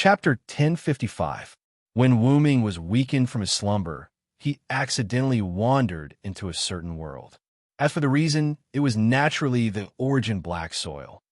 Chapter 1055. When Wu Ming was weakened from his slumber, he accidentally wandered into a certain world. As for the reason, it was naturally the origin black soil.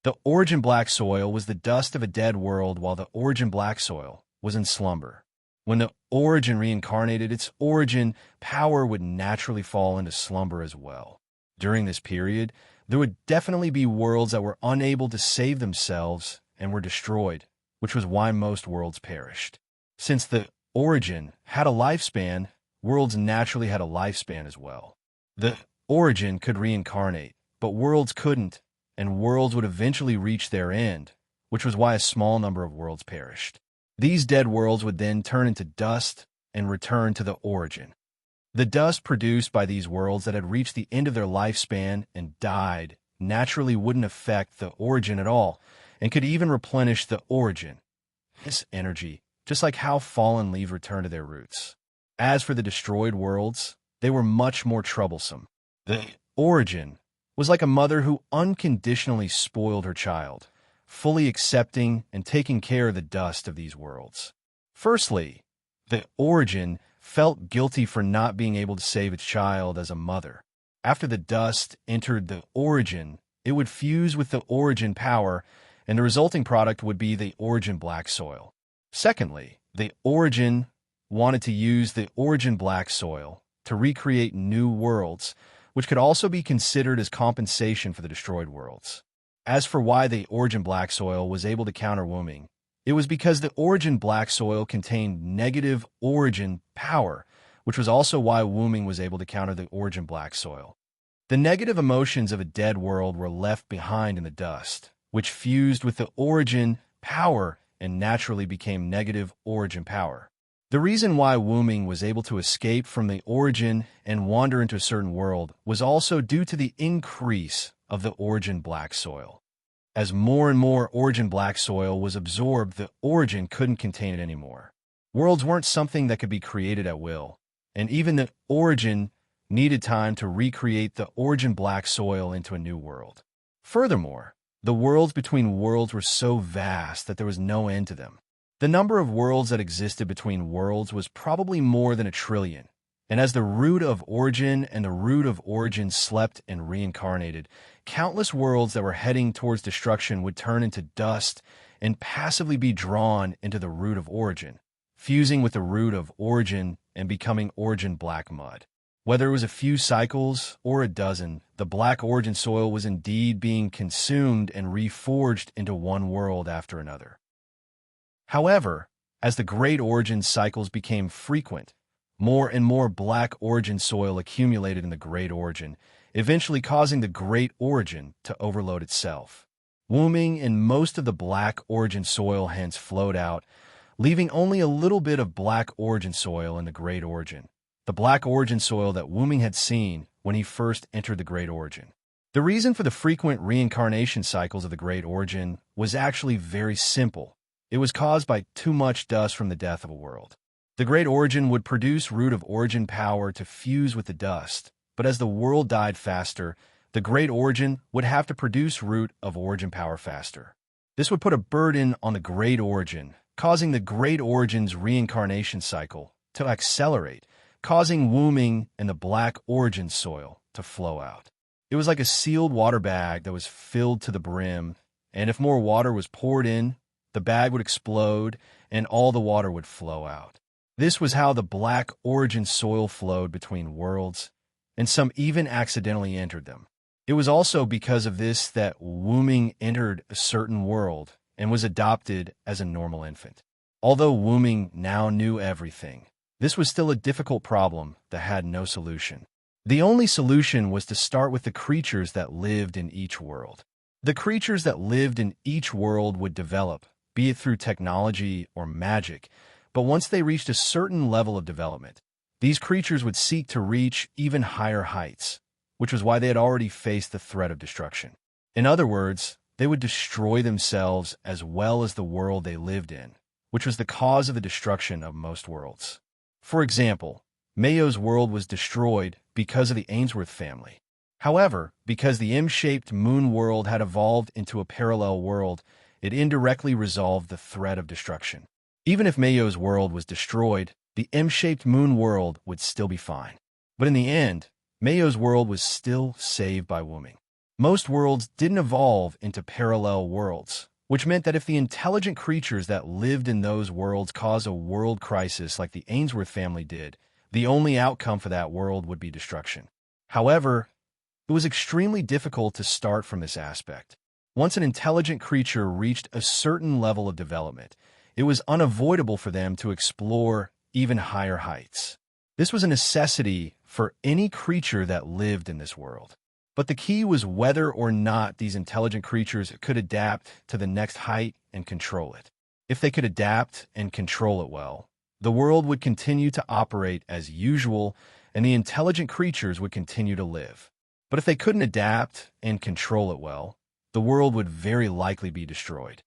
The origin black soil was the dust of a dead world, while the origin black soil was in slumber. When the origin reincarnated, its origin power would naturally fall into slumber as well. During this period, there would definitely be worlds that were unable to save themselves and were destroyed, which was why most worlds perished. Since the origin had a lifespan, worlds naturally had a lifespan as well. The origin could reincarnate, but worlds couldn't, and worlds would eventually reach their end, which was why a small number of worlds perished. These dead worlds would then turn into dust and return to the origin. The dust produced by these worlds that had reached the end of their lifespan and died naturally wouldn't affect the origin at all, and could even replenish the origin, this energy, just like how fallen leaves return to their roots. As for the destroyed worlds, they were much more troublesome. The origin was like a mother who unconditionally spoiled her child, fully accepting and taking care of the dust of these worlds. Firstly, the origin felt guilty for not being able to save its child as a mother. After the dust entered the origin, it would fuse with the origin power, and the resulting product would be the origin black soil. Secondly, the origin wanted to use the origin black soil to recreate new worlds, which could also be considered as compensation for the destroyed worlds. As for why the origin black soil was able to counter Wu Ming, it was because the origin black soil contained negative origin power, which was also why Wu Ming was able to counter the origin black soil. The negative emotions of a dead world were left behind in the dust, which fused with the origin power and naturally became negative origin power. The reason why Wu Ming was able to escape from the origin and wander into a certain world was also due to the increase of the origin black soil. As more and more origin black soil was absorbed, the origin couldn't contain it anymore. Worlds weren't something that could be created at will, and even the origin needed time to recreate the origin black soil into a new world. Furthermore, the worlds between worlds were so vast that there was no end to them. The number of worlds that existed between worlds was probably more than 1 trillion, and as the root of origin and the root of origin slept and reincarnated, countless worlds that were heading towards destruction would turn into dust and passively be drawn into the root of origin, fusing with the root of origin and becoming origin black mud. Whether it was a few cycles or a dozen, the black origin soil was indeed being consumed and reforged into one world after another. However, as the great origin cycles became frequent, more and more black origin soil accumulated in the great origin, eventually causing the great origin to overload itself. Wu Ming and most of the black origin soil hence flowed out, leaving only a little bit of black origin soil in the great origin, the black origin soil that Wu Ming had seen when he first entered the great origin. The reason for the frequent reincarnation cycles of the great origin was actually very simple. It was caused by too much dust from the death of a world. The great origin would produce root of origin power to fuse with the dust, but as the world died faster, the great origin would have to produce root of origin power faster. This would put a burden on the great origin, causing the great origin's reincarnation cycle to accelerate, causing Wu Ming and the black origin soil to flow out. It was like a sealed water bag that was filled to the brim, and if more water was poured in, the bag would explode and all the water would flow out. This was how the black origin soil flowed between worlds, and some even accidentally entered them. It was also because of this that Wu Ming entered a certain world and was adopted as a normal infant. Although Wu Ming now knew everything, this was still a difficult problem that had no solution. The only solution was to start with the creatures that lived in each world. The creatures that lived in each world would develop, be it through technology or magic, but once they reached a certain level of development, these creatures would seek to reach even higher heights, which was why they had already faced the threat of destruction. In other words, they would destroy themselves as well as the world they lived in, which was the cause of the destruction of most worlds. For example, Mayo's world was destroyed because of the Ainsworth family. However, because the M-shaped moon world had evolved into a parallel world, it indirectly resolved the threat of destruction. Even if Mayo's world was destroyed, the M-shaped moon world would still be fine. But in the end, Mayo's world was still saved by Wooming. Most worlds didn't evolve into parallel worlds, which meant that if the intelligent creatures that lived in those worlds caused a world crisis like the Ainsworth family did, the only outcome for that world would be destruction. However, it was extremely difficult to start from this aspect. Once an intelligent creature reached a certain level of development, it was unavoidable for them to explore even higher heights. This was a necessity for any creature that lived in this world. But the key was whether or not these intelligent creatures could adapt to the next height and control it. If they could adapt and control it well, the world would continue to operate as usual and the intelligent creatures would continue to live. But if they couldn't adapt and control it well, the world would very likely be destroyed.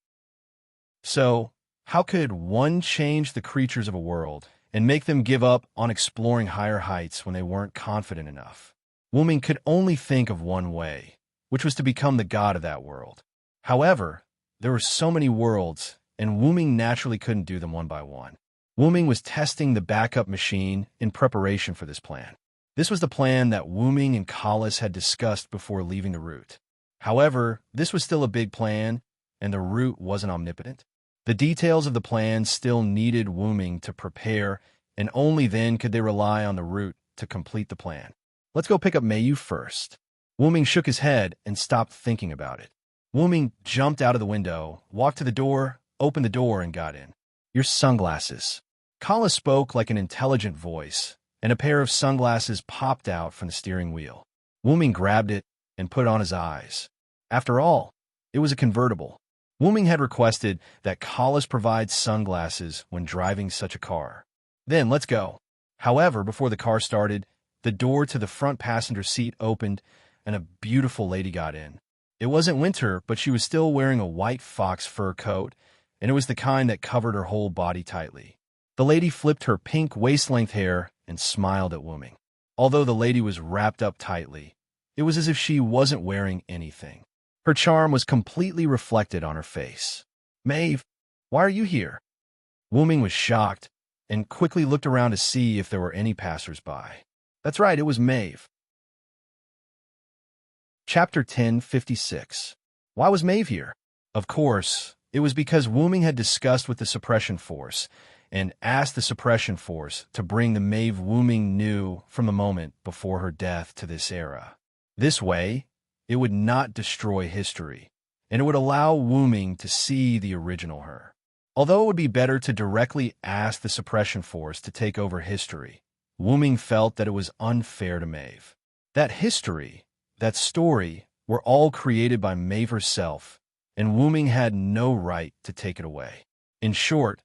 So, how could one change the creatures of a world and make them give up on exploring higher heights when they weren't confident enough? Wooming could only think of one way, which was to become the god of that world. However, there were so many worlds, and Wooming naturally couldn't do them one by one. Wooming was testing the backup machine in preparation for this plan. This was the plan that Wooming and Collis had discussed before leaving the route. However, this was still a big plan, and the route wasn't omnipotent. The details of the plan still needed Wooming to prepare, and only then could they rely on the route to complete the plan. Let's go pick up Mayu first. Wooming shook his head and stopped thinking about it. Wooming jumped out of the window, walked to the door, opened the door, and got in. Your sunglasses. Collis spoke like an intelligent voice, and a pair of sunglasses popped out from the steering wheel. Wooming grabbed it and put it on his eyes. After all, it was a convertible. Wooming had requested that Collis provide sunglasses when driving such a car. Then, let's go. However, before the car started, the door to the front passenger seat opened, and a beautiful lady got in. It wasn't winter, but she was still wearing a white fox fur coat, and it was the kind that covered her whole body tightly. The lady flipped her pink waist-length hair and smiled at Wooming. Although the lady was wrapped up tightly, it was as if she wasn't wearing anything. Her charm was completely reflected on her face. Maeve, why are you here? Wooming was shocked and quickly looked around to see if there were any passers-by. That's right, it was Maeve. Chapter 1056. Why was Maeve here? Of course, it was because Wooming had discussed with the suppression force and asked the suppression force to bring the Maeve Wooming knew from the moment before her death to this era. This way, it would not destroy history, and it would allow Wooming to see the original her. Although it would be better to directly ask the suppression force to take over history, Wooming felt that it was unfair to Maeve. That history, that story, were all created by Maeve herself, and Wooming had no right to take it away. In short,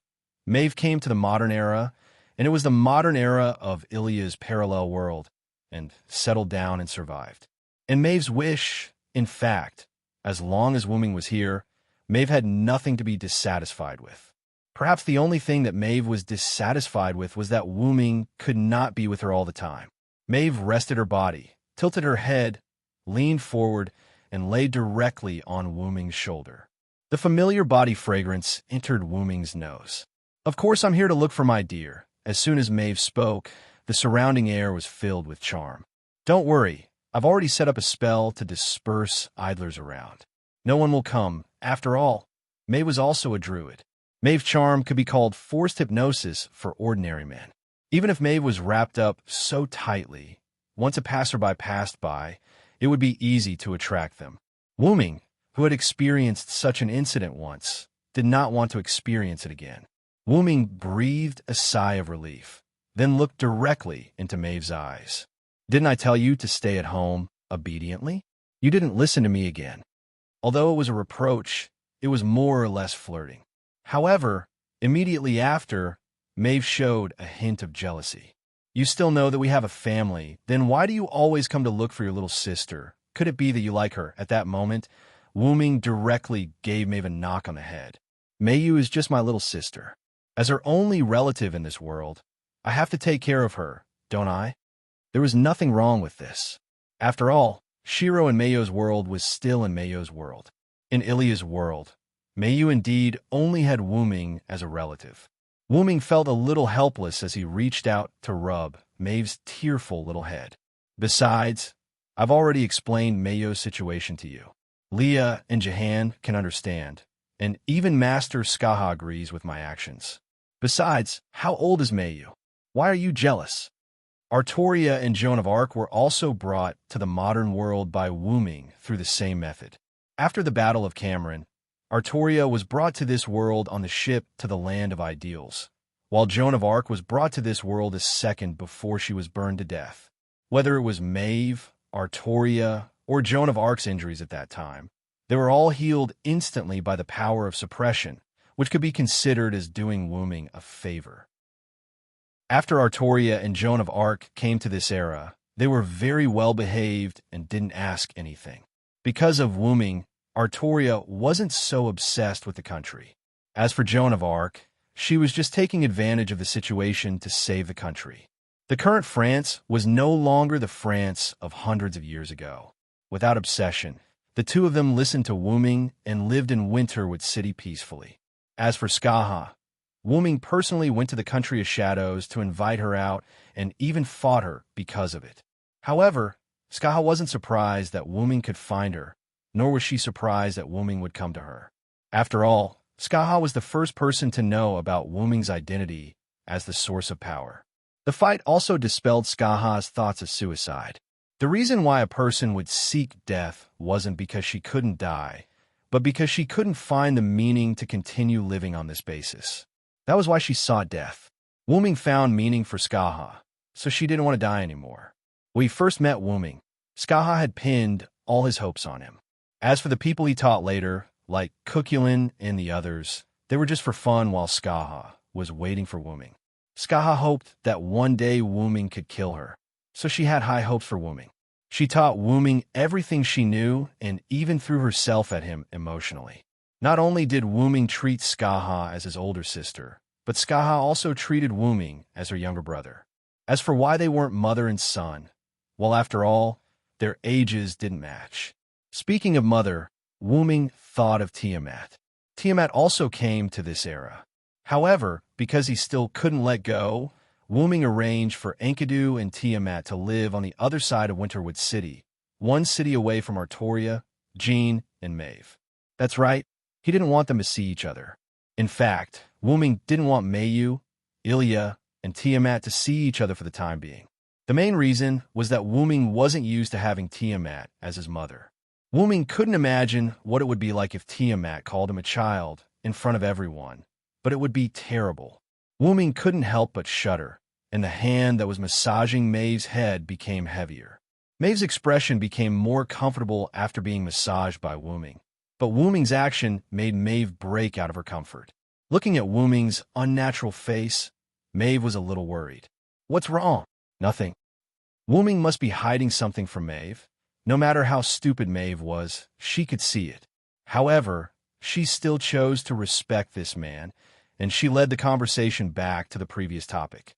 Maeve came to the modern era, and it was the modern era of Ilya's parallel world, and settled down and survived. And Maeve's wish, in fact, as long as Wooming was here, Maeve had nothing to be dissatisfied with. Perhaps the only thing that Maeve was dissatisfied with was that Wooming could not be with her all the time. Maeve rested her body, tilted her head, leaned forward, and lay directly on Wooming's shoulder. The familiar body fragrance entered Wooming's nose. Of course I'm here to look for my dear. As soon as Maeve spoke, the surrounding air was filled with charm. Don't worry, I've already set up a spell to disperse idlers around. No one will come. After all, Maeve was also a druid. Maeve's charm could be called forced hypnosis for ordinary men. Even if Maeve was wrapped up so tightly, once a passerby passed by, it would be easy to attract them. Wooming, who had experienced such an incident once, did not want to experience it again. Wooming breathed a sigh of relief, then looked directly into Maeve's eyes. Didn't I tell you to stay at home obediently? You didn't listen to me again. Although it was a reproach, it was more or less flirting. However, immediately after, Maeve showed a hint of jealousy. You still know that we have a family, then why do you always come to look for your little sister? Could it be that you like her? At that moment, Wooming directly gave Maeve a knock on the head. Mayu is just my little sister. As her only relative in this world, I have to take care of her, don't I? There was nothing wrong with this. After all, Shiro in Mayo's world was still in Mayo's world. In Ilya's world, Mayu indeed only had Wu-ming as a relative. Wu-ming felt a little helpless as he reached out to rub Maeve's tearful little head. Besides, I've already explained Mayo's situation to you. Leah and Jahan can understand, and even Master Skaha agrees with my actions. Besides, how old is Mayu? Why are you jealous? Artoria and Joan of Arc were also brought to the modern world by Wu-ming through the same method. After the Battle of Cameron, Artoria was brought to this world on the ship to the Land of Ideals, while Joan of Arc was brought to this world a second before she was burned to death. Whether it was Maeve, Artoria, or Joan of Arc's injuries at that time, they were all healed instantly by the power of suppression, which could be considered as doing Wu-ming a favor. After Artoria and Joan of Arc came to this era, they were very well behaved and didn't ask anything. Because of Wu-ming, Artoria wasn't so obsessed with the country. As for Joan of Arc, she was just taking advantage of the situation to save the country. The current France was no longer the France of hundreds of years ago. Without obsession, the two of them listened to Wu-ming and lived in Winterwood City peacefully. As for Skaha, Wu-ming personally went to the Country of Shadows to invite her out and even fought her because of it. However, Skaha wasn't surprised that Wu-ming could find her, nor was she surprised that Wu-ming would come to her. After all, Skaha was the first person to know about Wu-ming's identity as the source of power. The fight also dispelled Skaha's thoughts of suicide. The reason why a person would seek death wasn't because she couldn't die, but because she couldn't find the meaning to continue living on this basis. That was why she sought death. Wu-ming found meaning for Skaha, so she didn't want to die anymore. When he first met Wu-ming, Skaha had pinned all his hopes on him. As for the people he taught later, like Cuculin and the others, they were just for fun while Skaha was waiting for Wu-ming. Skaha hoped that one day Wu-ming could kill her, so she had high hopes for Wu-ming. She taught Wu-ming everything she knew and even threw herself at him emotionally. Not only did Wu-ming treat Skaha as his older sister, but Skaha also treated Wu-ming as her younger brother. As for why they weren't mother and son, well, after all, their ages didn't match. Speaking of mother, Wu-ming thought of Tiamat. Tiamat also came to this era. However, because he still couldn't let go, Wu-ming arranged for Enkidu and Tiamat to live on the other side of Winterwood City, one city away from Artoria, Jean, and Maeve. That's right, he didn't want them to see each other. In fact, Wu-ming didn't want Mayu, Ilya, and Tiamat to see each other for the time being. The main reason was that Wu-ming wasn't used to having Tiamat as his mother. Wu-ming couldn't imagine what it would be like if Tiamat called him a child in front of everyone, but it would be terrible. Wu-ming couldn't help but shudder, and the hand that was massaging Maeve's head became heavier. Maeve's expression became more comfortable after being massaged by Wu-ming, but Wu-ming's action made Maeve break out of her comfort. Looking at Wu-ming's unnatural face, Maeve was a little worried. What's wrong? Nothing. Wu-ming must be hiding something from Maeve. No matter how stupid Maeve was, she could see it. However, she still chose to respect this man, and she led the conversation back to the previous topic.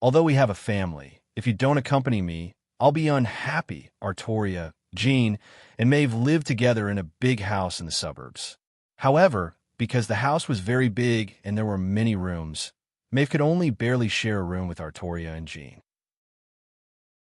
Although we have a family, if you don't accompany me, I'll be unhappy. Artoria, Jean, and Maeve lived together in a big house in the suburbs. However, because the house was very big and there were many rooms, Maeve could only barely share a room with Artoria and Jean.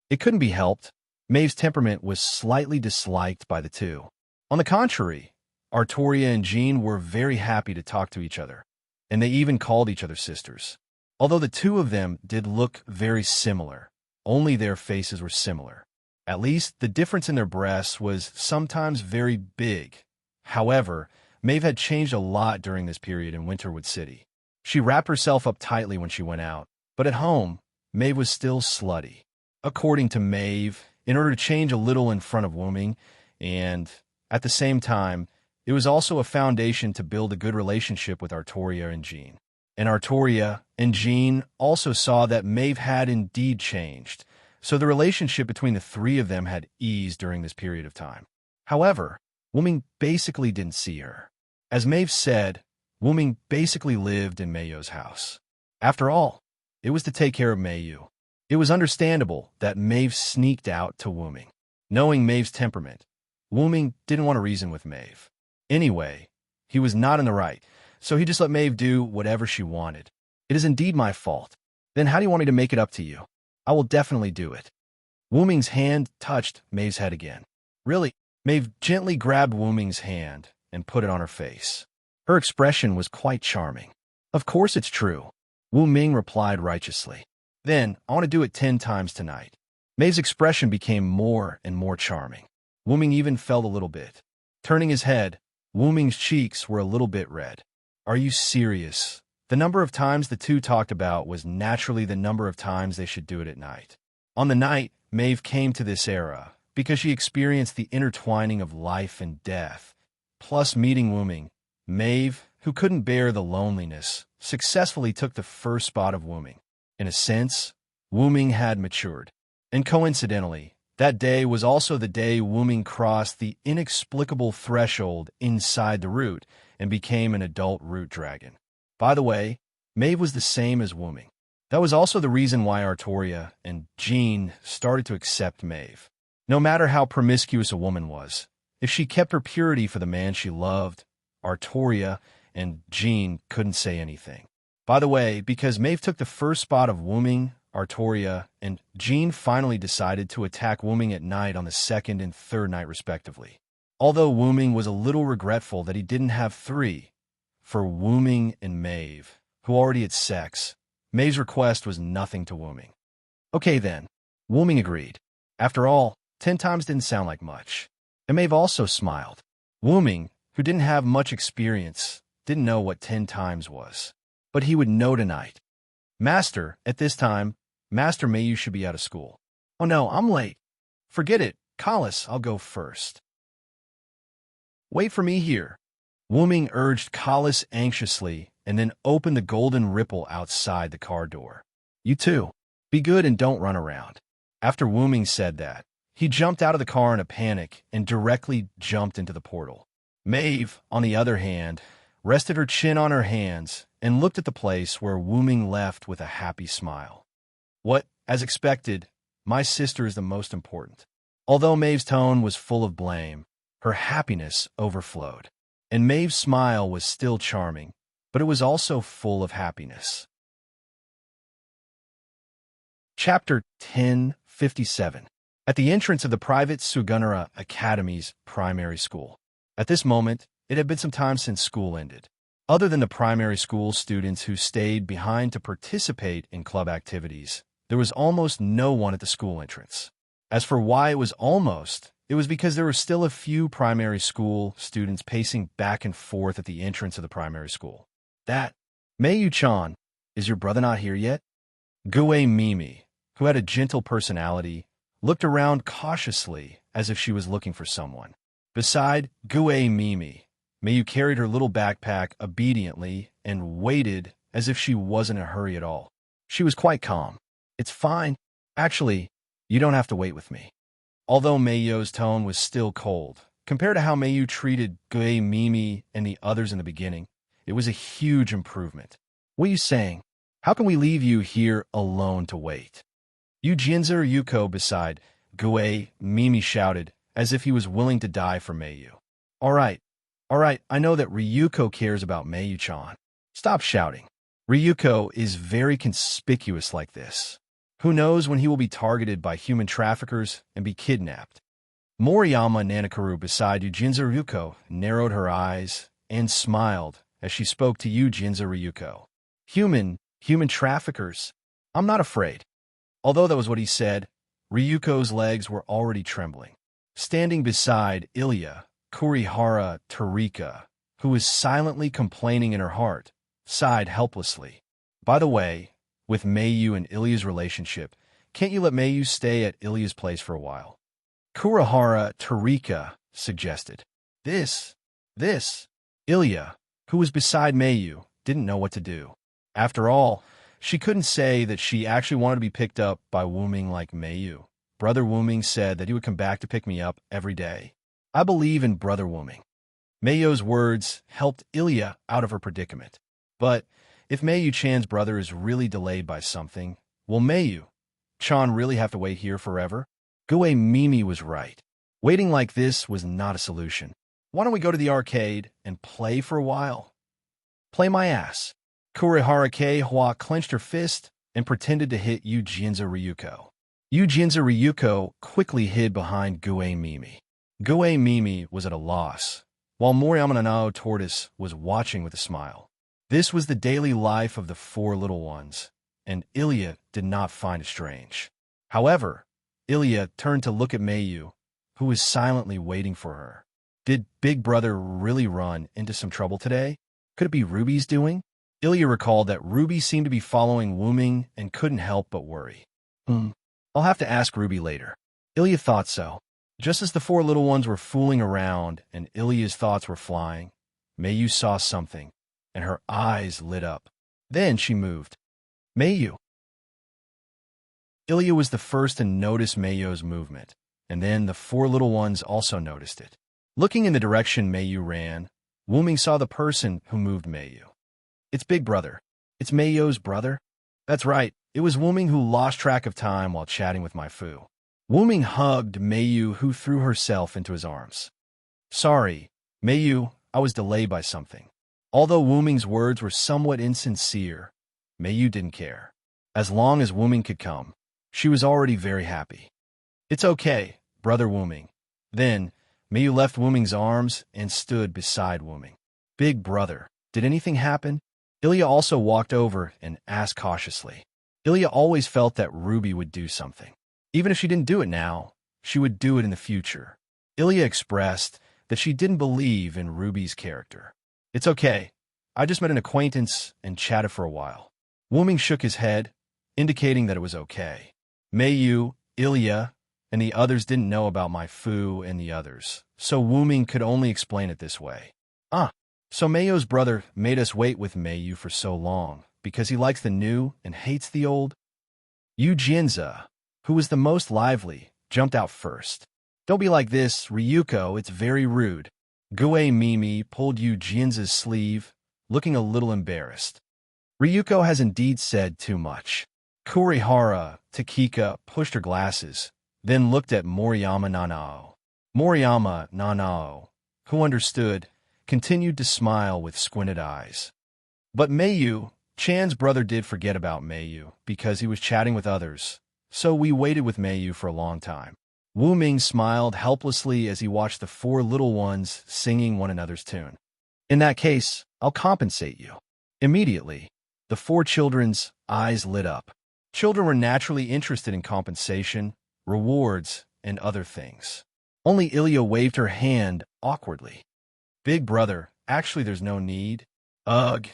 It couldn't be helped. Maeve's temperament was slightly disliked by the two. On the contrary, Artoria and Jean were very happy to talk to each other, and they even called each other sisters. Although the two of them did look very similar, only their faces were similar. At least, the difference in their breasts was sometimes very big. However, Maeve had changed a lot during this period in Winterwood City. She wrapped herself up tightly when she went out, but at home, Maeve was still slutty. According to Maeve, in order to change a little in front of Wu-ming, and at the same time, it was also a foundation to build a good relationship with Artoria and Jean. And Artoria and Jean also saw that Maeve had indeed changed, so the relationship between the three of them had eased during this period of time. However, Wu-ming basically didn't see her. As Maeve said, Wu-ming basically lived in Mayu's house. After all, it was to take care of Mayu. It was understandable that Maeve sneaked out to Wu-ming. Knowing Maeve's temperament, Wu-ming didn't want to reason with Maeve. Anyway, He was not in the right, so he just let Maeve do whatever she wanted. It is indeed my fault. Then how do you want me to make it up to you? I will definitely do it. Wu Ming's hand touched Maeve's head again. Really? Maeve gently grabbed Wu Ming's hand and put it on her face. Her expression was quite charming. Of course it's true, Wu Ming replied righteously. Then, I want to do it 10 times tonight. Maeve's expression became more and more charming. Wu Ming even felt a little bit. Turning his head, Wu Ming's cheeks were a little bit red. Are you serious? The number of times the two talked about was naturally the number of times they should do it at night. On the night, Maeve came to this era because she experienced the intertwining of life and death. Plus meeting Wu Ming, Maeve, who couldn't bear the loneliness, successfully took the first spot of Wu Ming. In a sense, Wu Ming had matured. And coincidentally, that day was also the day Wu Ming crossed the inexplicable threshold inside the root and became an adult root dragon. By the way, Maeve was the same as Wu Ming. That was also the reason why Artoria and Jean started to accept Maeve. No matter how promiscuous a woman was, if she kept her purity for the man she loved, Artoria and Jean couldn't say anything. By the way, because Maeve took the first spot of Wu Ming, Artoria, and Jean finally decided to attack Wu Ming at night on the second and third night respectively. Although Wu Ming was a little regretful that he didn't have 3, for Wu Ming and Maeve, who already had sex, Maeve's request was nothing to Wu Ming. Okay then, Wu Ming agreed. After all, 10 times didn't sound like much. And Maeve also smiled. Wu Ming, who didn't have much experience, didn't know what 10 times was. But he would know tonight. Master, at this time, Master Mayu should be out of school. Oh no, I'm late. Forget it, Collis, I'll go first. Wait for me here. Wu Ming urged Collis anxiously and then opened the golden ripple outside the car door. You too. Be good and don't run around. After Wu Ming said that, he jumped out of the car in a panic and directly jumped into the portal. Maeve, on the other hand, rested her chin on her hands and looked at the place where Wu Ming left with a happy smile. What, as expected, my sister is the most important. Although Maeve's tone was full of blame, her happiness overflowed. And Maeve's smile was still charming, but it was also full of happiness. Chapter 1057. At the entrance of the private Sugunara Academy's primary school. At this moment, it had been some time since school ended. Other than the primary school students who stayed behind to participate in club activities, there was almost no one at the school entrance. As for why it was almost, it was because there were still a few primary school students pacing back and forth at the entrance of the primary school. That, Mayu-chan, is your brother not here yet? Gue Mimi, who had a gentle personality, looked around cautiously as if she was looking for someone. Beside Gue Mimi, Mayu carried her little backpack obediently and waited as if she wasn't in a hurry at all. She was quite calm. It's fine. Actually, you don't have to wait with me. Although Mayu's tone was still cold, compared to how Mayu treated Gue Mimi and the others in the beginning, it was a huge improvement. What are you saying? How can we leave you here alone to wait? Yujinza Yuko beside Gue Mimi shouted, as if he was willing to die for Mayu. All right, I know that Ryuko cares about Mayu-chan. Stop shouting. Ryuko is very conspicuous like this. Who knows when he will be targeted by human traffickers and be kidnapped? Moriyama Nanakaru beside Yujinza Ryuko narrowed her eyes and smiled as she spoke to Yujinza Ryuko. Human traffickers? I'm not afraid. Although that was what he said, Ryuko's legs were already trembling. Standing beside Ilya, Kurihara Tarika, who was silently complaining in her heart, sighed helplessly. By the way, with Mayu and Ilya's relationship, can't you let Mayu stay at Ilya's place for a while? Kurihara Tarika suggested. This. Ilya, who was beside Mayu, didn't know what to do. After all, she couldn't say that she actually wanted to be picked up by Wu Ming like Mayu. Brother Wu Ming said that he would come back to pick me up every day. I believe in Brother Wu Ming. Mayu's words helped Ilya out of her predicament. But if Mayu-chan's brother is really delayed by something, will Mayu-chan really have to wait here forever? Gue Mimi was right. Waiting like this was not a solution. Why don't we go to the arcade and play for a while? Play my ass. Kurihara Hwa clenched her fist and pretended to hit Yujinza Ryuko. Yujinza Ryuko quickly hid behind Gue Mimi. Gue Mimi was at a loss, while Moriyama Nanao Tortoise was watching with a smile. This was the daily life of the four little ones, and Ilya did not find it strange. However, Ilya turned to look at Mayu, who was silently waiting for her. Did Big Brother really run into some trouble today? Could it be Ruby's doing? Ilya recalled that Ruby seemed to be following Wuming and couldn't help but worry. I'll have to ask Ruby later. Ilya thought so. Just as the four little ones were fooling around and Ilya's thoughts were flying, Mayu saw something, and her eyes lit up. Then she moved. Mayu. Ilya was the first to notice Mayu's movement, and then the four little ones also noticed it. Looking in the direction Mayu ran, Wuming saw the person who moved Mayu. It's Big Brother. It's Mayu's brother. That's right, it was Wuming who lost track of time while chatting with my Fu. Wuming hugged Mayu, who threw herself into his arms. Sorry, Mayu, I was delayed by something. Although Wuming's words were somewhat insincere, Mayu didn't care. As long as Wuming could come, she was already very happy. It's okay, Brother Wuming. Then, Mayu left Wuming's arms and stood beside Wuming. Big Brother, did anything happen? Ilya also walked over and asked cautiously. Ilya always felt that Ruby would do something. Even if she didn't do it now, she would do it in the future. Ilya expressed that she didn't believe in Ruby's character. It's okay. I just met an acquaintance and chatted for a while. Wuming shook his head, indicating that it was okay. Mayu, Ilya, and the others didn't know about my Fu and the others, so Wuming could only explain it this way. So Mayu's brother made us wait with Mayu for so long because he likes the new and hates the old? Yujinza, who was the most lively, jumped out first. Don't be like this, Ryuko, it's very rude. Gue Mimi pulled Yujinza's sleeve, looking a little embarrassed. Ryuko has indeed said too much. Kurihara Takika pushed her glasses, then looked at Moriyama Nanao. Moriyama Nanao, who understood, continued to smile with squinted eyes. But Mayu, Chan's brother did forget about Mayu because he was chatting with others, so we waited with Mayu for a long time. Wuming smiled helplessly as he watched the four little ones singing one another's tune. In that case, I'll compensate you. Immediately, the four children's eyes lit up. Children were naturally interested in compensation, rewards, and other things. Only Ilya waved her hand awkwardly. Big Brother, actually there's no need. Ugh.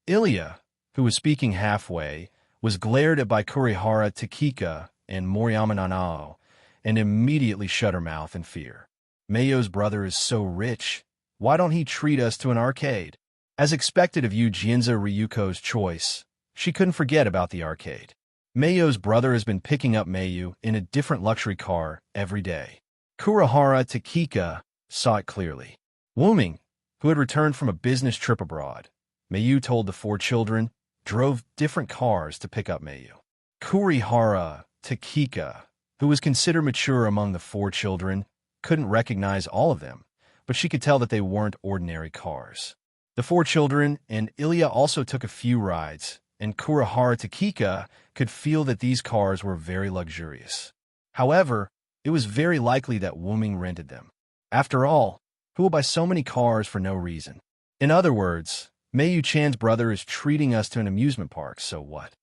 Ilya, who was speaking halfway, was glared at by Kurihara Takika and Moriyama Nanao, and immediately shut her mouth in fear. Mayu's brother is so rich. Why don't he treat us to an arcade? As expected of Yujinza Ryuko's choice, she couldn't forget about the arcade. Mayu's brother has been picking up Mayu in a different luxury car every day. Kurihara Takika saw it clearly. Wuming, who had returned from a business trip abroad, Mayu told the four children, drove different cars to pick up Mayu. Kurihara Takika, who was considered mature among the four children, couldn't recognize all of them, but she could tell that they weren't ordinary cars. The four children and Ilya also took a few rides, and Kurihara Takika could feel that these cars were very luxurious. However, it was very likely that Wuming rented them. After all, who will buy so many cars for no reason? In other words, Mayu Chan's brother is treating us to an amusement park, so what?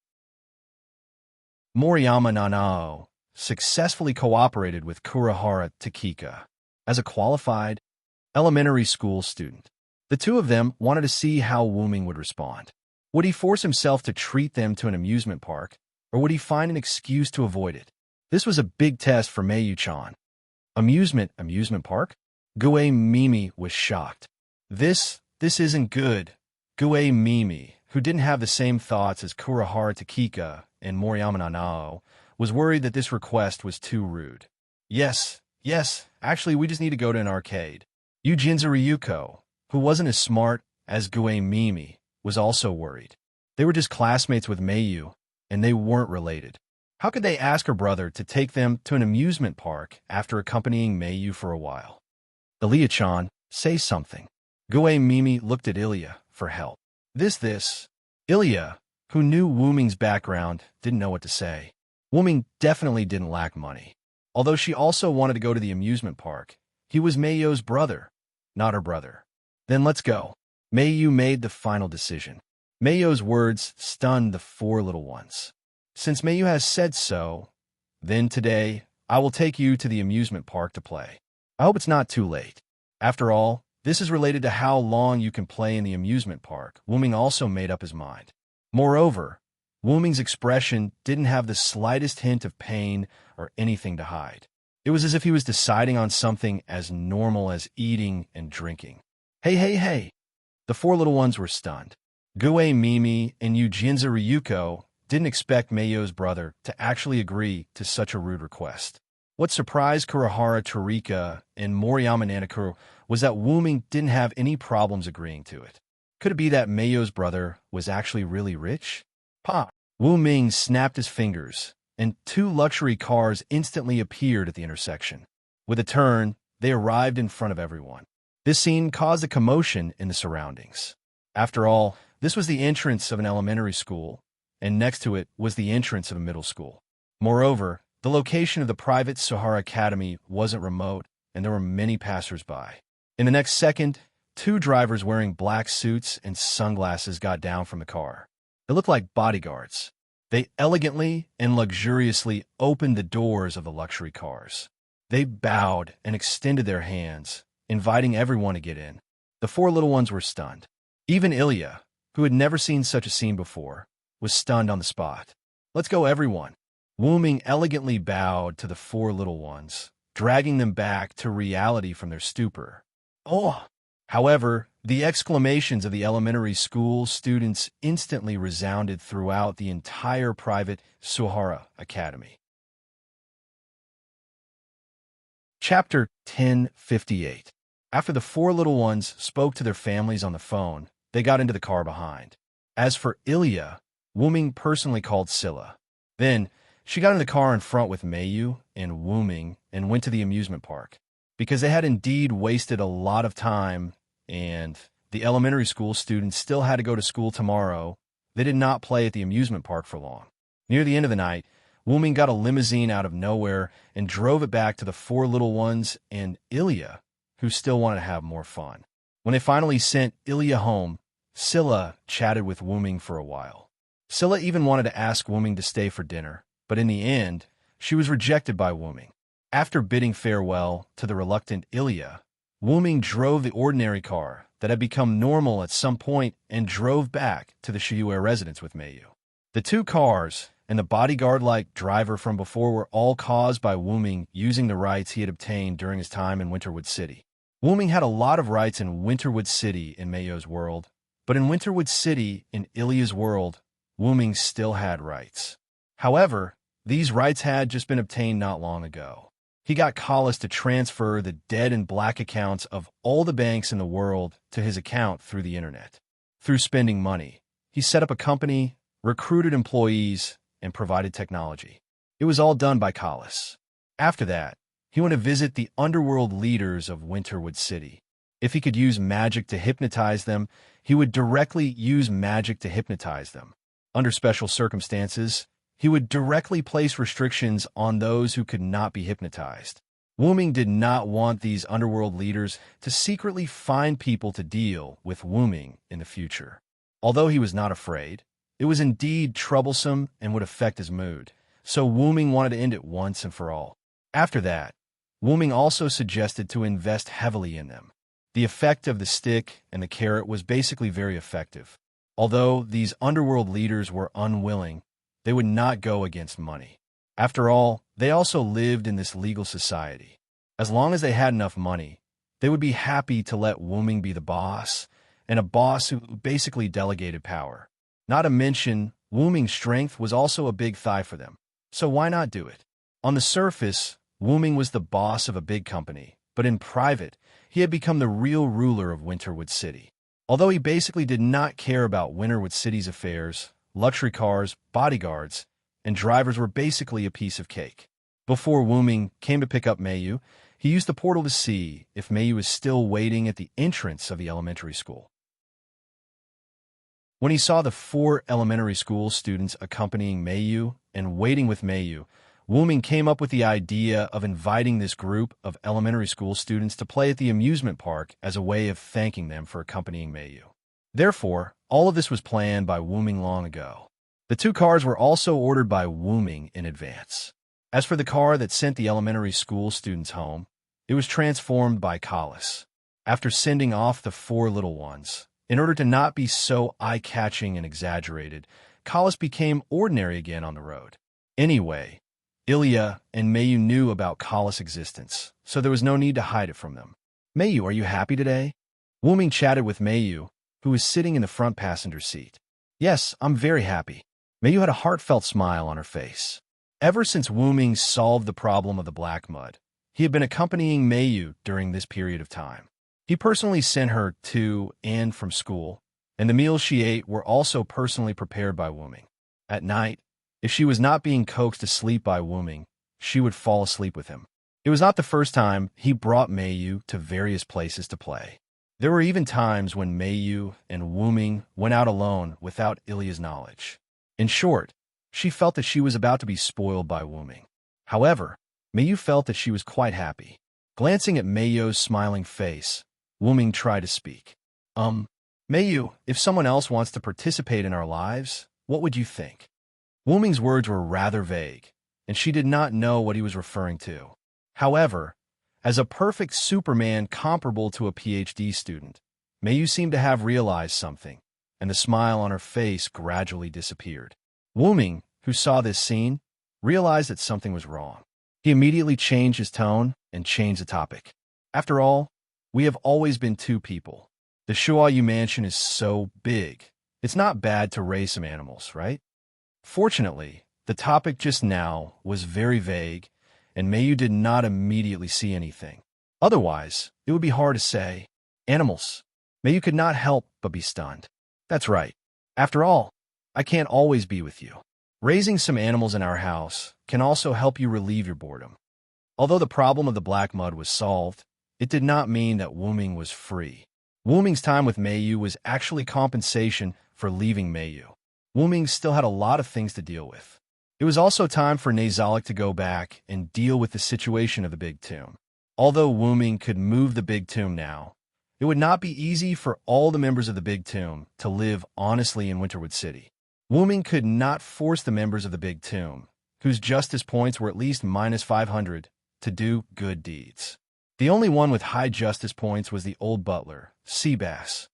Moriyama Nanao successfully cooperated with Kurihara Takika as a qualified elementary school student. The two of them wanted to see how Wuming would respond. Would he force himself to treat them to an amusement park, or would he find an excuse to avoid it? This was a big test for Mayu-chan. Amusement park? Gue Mimi was shocked. This isn't good. Gue Mimi, who didn't have the same thoughts as Kurihara Takika and Moriyama Nanao, was worried that this request was too rude. Yes, actually we just need to go to an arcade. Yujinza Ryuko, who wasn't as smart as Gue Mimi, was also worried. They were just classmates with Mayu, and they weren't related. How could they ask her brother to take them to an amusement park after accompanying Mayu for a while? Ilya-chan, Say something. Gue Mimi looked at Ilya for help. This. Ilya, who knew Wu Ming's background, didn't know what to say. Wu Ming definitely didn't lack money. Although she also wanted to go to the amusement park, he was Meiyo's brother, not her brother. Then let's go. Meiyu made the final decision. Meiyo's words stunned the four little ones. Since Meiyu has said so, then today I will take you to the amusement park to play. I hope it's not too late. After all, this is related to how long you can play in the amusement park. Wu Ming also made up his mind. Moreover, Wu Ming's expression didn't have the slightest hint of pain or anything to hide. It was as if he was deciding on something as normal as eating and drinking. Hey. The four little ones were stunned. Gue Mimi and Yujinza Ryuko didn't expect Meiyo's brother to actually agree to such a rude request. What surprised Kurihara Tarika and Moriyama Nanakura was that Wu Ming didn't have any problems agreeing to it. Could it be that Meiyo's brother was actually really rich? Pa! Wu Ming snapped his fingers, and two luxury cars instantly appeared at the intersection. With a turn, they arrived in front of everyone. This scene caused a commotion in the surroundings. After all, this was the entrance of an elementary school, and next to it was the entrance of a middle school. Moreover, the location of the private Sahara Academy wasn't remote, and there were many passers-by. In the next second, two drivers wearing black suits and sunglasses got down from the car. They looked like bodyguards. They elegantly and luxuriously opened the doors of the luxury cars. They bowed and extended their hands, inviting everyone to get in. The four little ones were stunned. Even Ilya, who had never seen such a scene before, was stunned on the spot. Let's go, everyone. Wu Ming elegantly bowed to the four little ones, dragging them back to reality from their stupor. Oh! However, the exclamations of the elementary school students instantly resounded throughout the entire private Suhara Academy. Chapter 1058. After the four little ones spoke to their families on the phone, they got into the car behind. As for Ilya, Wu Ming personally called Scylla. Then, she got in the car in front with Meiyu and Wu Ming and went to the amusement park. Because they had indeed wasted a lot of time and the elementary school students still had to go to school tomorrow, they did not play at the amusement park for long. Near the end of the night, Wu Ming got a limousine out of nowhere and drove it back to the four little ones and Ilya, who still wanted to have more fun. When they finally sent Ilya home, Scylla chatted with Wu Ming for a while. Scylla even wanted to ask Wu Ming to stay for dinner, but in the end, she was rejected by Wu Ming. After bidding farewell to the reluctant Ilya, Wu Ming drove the ordinary car that had become normal at some point and drove back to the Shiyue residence with Meiyu. The two cars and the bodyguard-like driver from before were all caused by Wu Ming using the rights he had obtained during his time in Winterwood City. Wu Ming had a lot of rights in Winterwood City in Meiyo's world, but in Winterwood City in Ilya's world, Wu Ming still had rights. However, these rights had just been obtained not long ago. He got Collis to transfer the dead and black accounts of all the banks in the world to his account through the internet. Through spending money, he set up a company, recruited employees, and provided technology. It was all done by Collis. After that, he went to visit the underworld leaders of Winterwood City. If he could use magic to hypnotize them, he would directly use magic to hypnotize them. Under special circumstances, he would directly place restrictions on those who could not be hypnotized. Wu Ming did not want these underworld leaders to secretly find people to deal with Wu Ming in the future. Although he was not afraid, it was indeed troublesome and would affect his mood, so Wu Ming wanted to end it once and for all. After that, Wu Ming also suggested to invest heavily in them. The effect of the stick and the carrot was basically very effective. Although these underworld leaders were unwilling, they would not go against money. After all, they also lived in this legal society. As long as they had enough money, they would be happy to let Wu Ming be the boss, and a boss who basically delegated power. Not to mention, Wu Ming's strength was also a big thigh for them. So why not do it? On the surface, Wu Ming was the boss of a big company, but in private, he had become the real ruler of Winterwood City. Although he basically did not care about Winterwood City's affairs, luxury cars, bodyguards, and drivers were basically a piece of cake. Before Wu Ming came to pick up Meiyu, he used the portal to see if Mayu was still waiting at the entrance of the elementary school. When he saw the 4 elementary school students accompanying Mayu and waiting with Mayu, Wuming came up with the idea of inviting this group of elementary school students to play at the amusement park as a way of thanking them for accompanying Mayu. Therefore, all of this was planned by Wuming long ago. The 2 cars were also ordered by Wuming in advance. As for the car that sent the elementary school students home, it was transformed by Collis. After sending off the 4 little ones, in order to not be so eye-catching and exaggerated, Collis became ordinary again on the road. Anyway, Ilya and Mayu knew about Collis' existence, so there was no need to hide it from them. "Mayu, are you happy today?" Wuming chatted with Mayu, who was sitting in the front passenger seat. "Yes, I'm very happy." Mayu had a heartfelt smile on her face. Ever since Wuming solved the problem of the black mud, he had been accompanying Mayu during this period of time. He personally sent her to and from school, and the meals she ate were also personally prepared by Wuming. At night, if she was not being coaxed to sleep by Wuming, she would fall asleep with him. It was not the first time he brought Mayu to various places to play. There were even times when Mayu and Wuming went out alone without Ilya's knowledge. In short, she felt that she was about to be spoiled by Wuming. However, Mayu felt that she was quite happy. Glancing at Mayu's smiling face, Wuming tried to speak. Mayu, if someone else wants to participate in our lives, what would you think?" Wuming's words were rather vague, and she did not know what he was referring to. However, as a perfect Superman comparable to a PhD student, Mayu seemed to have realized something, and the smile on her face gradually disappeared. Wuming, who saw this scene, realized that something was wrong. He immediately changed his tone and changed the topic. "After all, we have always been 2 people. The Shuayu mansion is so big. It's not bad to raise some animals, right?" Fortunately, the topic just now was very vague, and Mayu did not immediately see anything. Otherwise, it would be hard to say, "Animals." Mayu could not help but be stunned. "That's right. After all, I can't always be with you. Raising some animals in our house can also help you relieve your boredom." Although the problem of the black mud was solved, it did not mean that Wuming was free. Wuming's time with Mayu was actually compensation for leaving Mayu. Wuming still had a lot of things to deal with. It was also time for Nazalik to go back and deal with the situation of the big tomb. Although Wuming could move the big tomb now, it would not be easy for all the members of the big tomb to live honestly in Winterwood City. Wuming could not force the members of the big tomb, whose justice points were at least -500, to do good deeds. The only one with high justice points was the old butler, Seabass.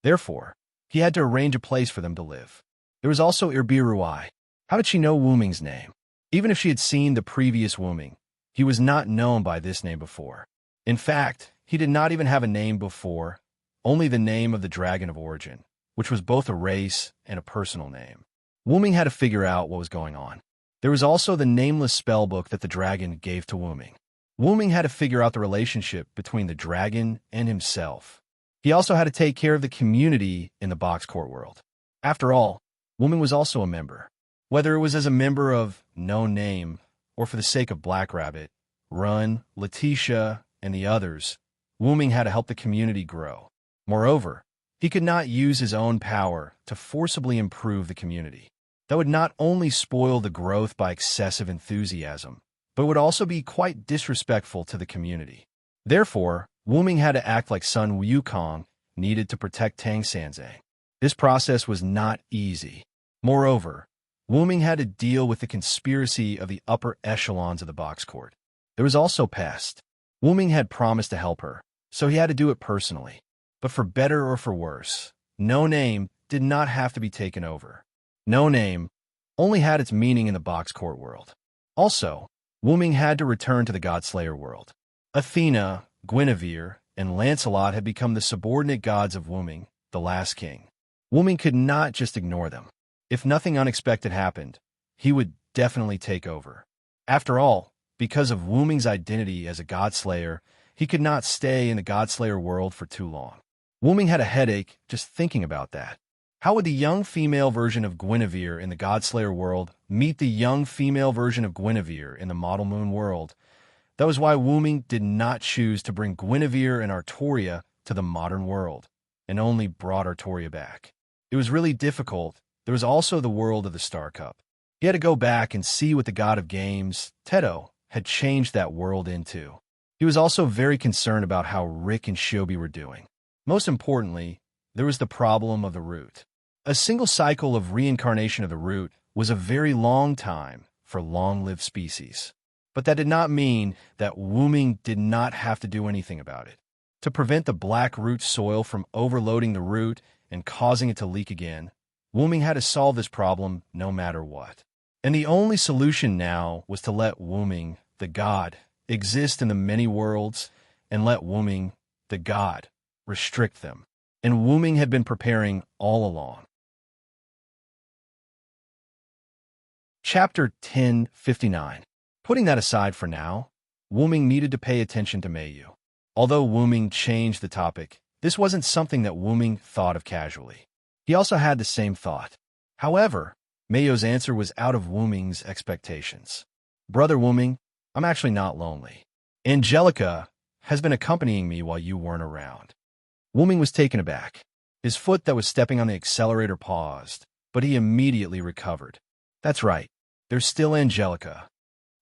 Therefore, he had to arrange a place for them to live. There was also Irbiruai. How did she know Wuming's name? Even if she had seen the previous Wuming, he was not known by this name before. In fact, he did not even have a name before, only the name of the Dragon of Origin, which was both a race and a personal name. Wuming had to figure out what was going on. There was also the nameless spellbook that the dragon gave to Wuming. Wuming had to figure out the relationship between the dragon and himself. He also had to take care of the community in the box court world. After all, Wuming was also a member. Whether it was as a member of No Name or for the sake of Black Rabbit, Run, Letitia, and the others, Wuming had to help the community grow. Moreover, he could not use his own power to forcibly improve the community. That would not only spoil the growth by excessive enthusiasm, but would also be quite disrespectful to the community. Therefore, Wuming had to act like Sun Wukong needed to protect Tang Sanzang. This process was not easy. Moreover, Wuming had to deal with the conspiracy of the upper echelons of the box court. There was also Pest. Wuming had promised to help her, so he had to do it personally. But for better or for worse, No Name did not have to be taken over. No Name only had its meaning in the box court world. Also, Wuming had to return to the Godslayer world. Athena, Guinevere, and Lancelot had become the subordinate gods of Wuming, the last king. Wuming could not just ignore them. If nothing unexpected happened, he would definitely take over. After all, because of Wuming's identity as a Godslayer, he could not stay in the Godslayer world for too long. Wuming had a headache just thinking about that. How would the young female version of Guinevere in the Godslayer world meet the young female version of Guinevere in the Model Moon world That was why Wu-ming did not choose to bring Guinevere and Artoria to the modern world, and only brought Artoria back. It was really difficult. There was also the world of the Star Cup. He had to go back and see what the god of games, Teto, had changed that world into. He was also very concerned about how Rick and Shobi were doing. Most importantly, there was the problem of the root. A single cycle of reincarnation of the root was a very long time for long-lived species. But that did not mean that Wu-ming did not have to do anything about it. To prevent the black root soil from overloading the root and causing it to leak again, Wu-ming had to solve this problem no matter what. And the only solution now was to let Wu-ming, the god, exist in the many worlds and let Wu-ming, the god, restrict them. And Wu-ming had been preparing all along. Chapter 1059. Putting that aside for now, Wu-ming needed to pay attention to Meiyu. Although Wu-ming changed the topic, this wasn't something that Wu-ming thought of casually. He also had the same thought. However, Meiyu's answer was out of Wu-ming's expectations. Brother Wu-ming, I'm actually not lonely. Angelica has been accompanying me while you weren't around. Wu-ming was taken aback. His foot that was stepping on the accelerator paused, but he immediately recovered. That's right, there's still Angelica.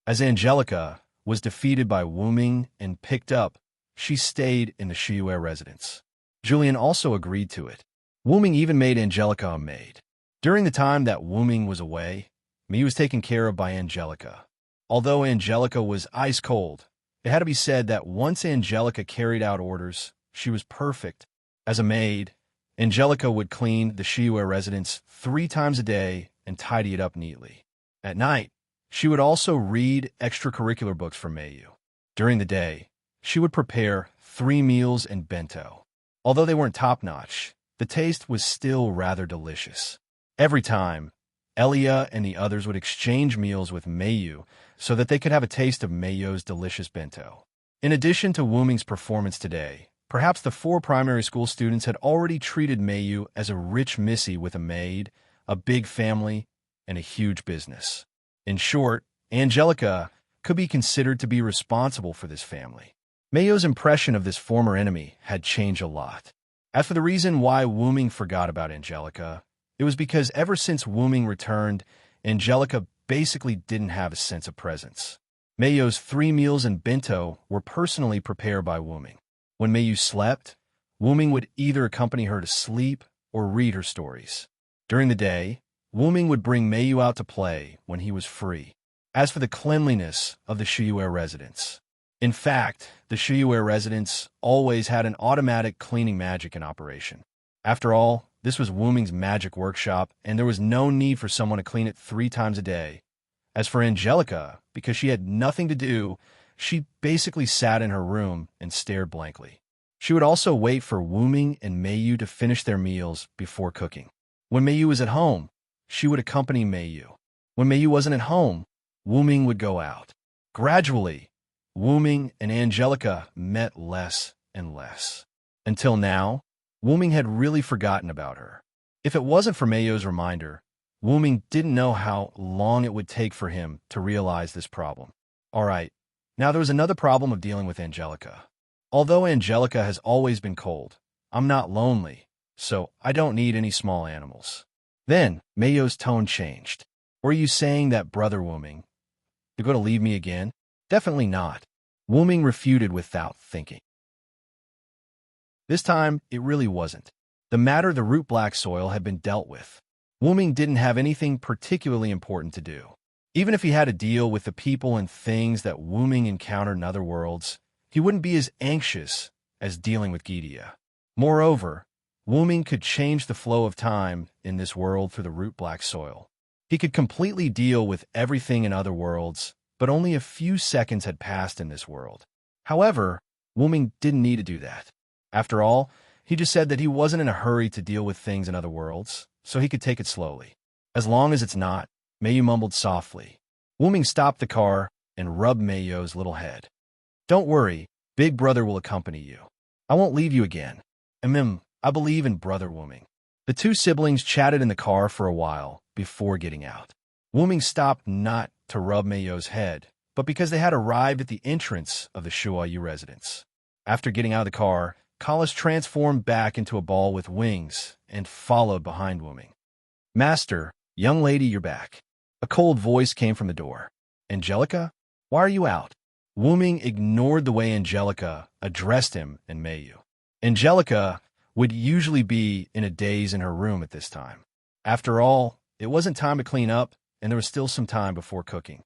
As Angelica was defeated by Wu-ming and picked up, she stayed in the Shiyue residence. Julian also agreed to it. Wu-ming even made Angelica a maid. During the time that Wu-ming was away, Mei was taken care of by Angelica. Although Angelica was ice cold, it had to be said that once Angelica carried out orders, she was perfect. As a maid, Angelica would clean the Shiyue residence 3 times a day and tidy it up neatly. At night, she would also read extracurricular books for Meiyu. During the day, she would prepare 3 meals and bento. Although they weren't top-notch, the taste was still rather delicious. Every time, Elia and the others would exchange meals with Meiyu so that they could have a taste of Meiyu's delicious bento. In addition to Wu-ming's performance today, perhaps the 4 primary school students had already treated Meiyu as a rich missy with a maid, a big family, and a huge business. In short, Angelica could be considered to be responsible for this family. Meiyu's impression of this former enemy had changed a lot. As for the reason why Wu-ming forgot about Angelica, it was because ever since Wu-ming returned, Angelica basically didn't have a sense of presence. Meiyu's 3 meals and bento were personally prepared by Wu-ming. When Meiyu slept, Wu-ming would either accompany her to sleep or read her stories. During the day, Wu-ming would bring Meiyu out to play when he was free. As for the cleanliness of the Shiyue residence, in fact, the Shiyue residence always had an automatic cleaning magic in operation. After all, this was Wu-ming's magic workshop, and there was no need for someone to clean it 3 times a day. As for Angelica, because she had nothing to do, she basically sat in her room and stared blankly. She would also wait for Wu-ming and Meiyu to finish their meals before cooking. When Meiyu was at home, she would accompany Meiyu. When Meiyu wasn't at home, Wu-ming would go out. Gradually, Wu-ming and Angelica met less and less. Until now, Wu-ming had really forgotten about her. If it wasn't for Meiyu's reminder, Wu-ming didn't know how long it would take for him to realize this problem. All right, now there was another problem of dealing with Angelica. Although Angelica has always been cold, I'm not lonely, so I don't need any small animals. Then, Meiyu's tone changed. Were you saying that, Brother Wu-ming? You're going to leave me again? Definitely not. Wu-ming refuted without thinking. This time, it really wasn't. The matter of the root black soil had been dealt with. Wu-ming didn't have anything particularly important to do. Even if he had to deal with the people and things that Wu-ming encountered in other worlds, he wouldn't be as anxious as dealing with Gidia. Moreover, Wu-ming could change the flow of time in this world through the root black soil. He could completely deal with everything in other worlds, but only a few seconds had passed in this world. However, Wu-ming didn't need to do that. After all, he just said that he wasn't in a hurry to deal with things in other worlds, so he could take it slowly. As long as it's not, Meiyu mumbled softly. Wu-ming stopped the car and rubbed Meiyu's little head. Don't worry, Big Brother will accompany you. I won't leave you again. I believe in Brother Wu-ming. The 2 siblings chatted in the car for a while before getting out. Wu-ming stopped not to rub Meiyu's head, but because they had arrived at the entrance of the Shuayu residence. After getting out of the car, Collis transformed back into a ball with wings and followed behind Wuming. "Master, young lady, you're back." A cold voice came from the door. "Angelica, why are you out?" Wuming ignored the way Angelica addressed him and Mayu. Angelica would usually be in a daze in her room at this time. After all, it wasn't time to clean up, and there was still some time before cooking.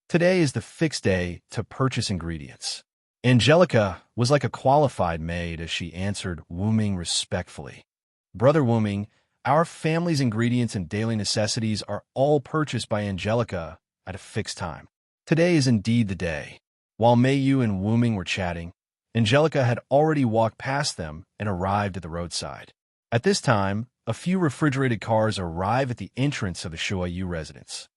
Today is the fixed day to purchase ingredients. Angelica was like a qualified maid as she answered Wuming respectfully. "Brother Wuming, our family's ingredients and daily necessities are all purchased by Angelica at a fixed time. Today is indeed the day." While Mayu and Wuming were chatting, Angelica had already walked past them and arrived at the roadside. At this time, a few refrigerated cars arrive at the entrance of the Shuayu residence.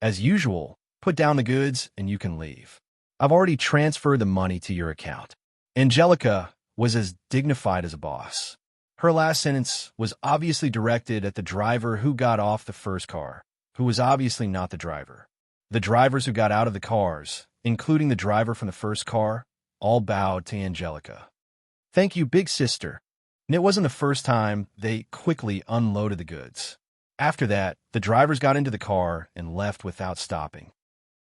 "As usual, put down the goods and you can leave. I've already transferred the money to your account." Angelica was as dignified as a boss. Her last sentence was obviously directed at the driver who got off the first car, who was obviously not the driver. The drivers who got out of the cars, including the driver from the first car, all bowed to Angelica. "Thank you, big sister." And it wasn't the first time they quickly unloaded the goods. After that, the drivers got into the car and left without stopping.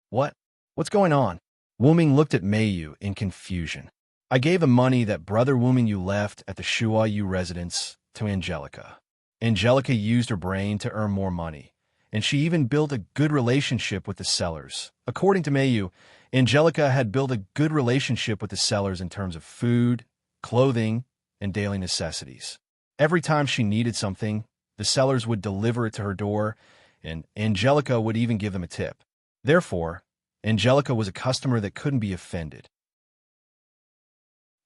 What's going on?" Wuming looked at Mayu in confusion. "I gave the money that Brother Wuming you left at the Shuayu residence to Angelica. Angelica used her brain to earn more money, and she even built a good relationship with the sellers. According to Mayu, Angelica had built a good relationship with the sellers in terms of food, clothing, and daily necessities. Every time she needed something, the sellers would deliver it to her door, and Angelica would even give them a tip. Therefore, Angelica was a customer that couldn't be offended.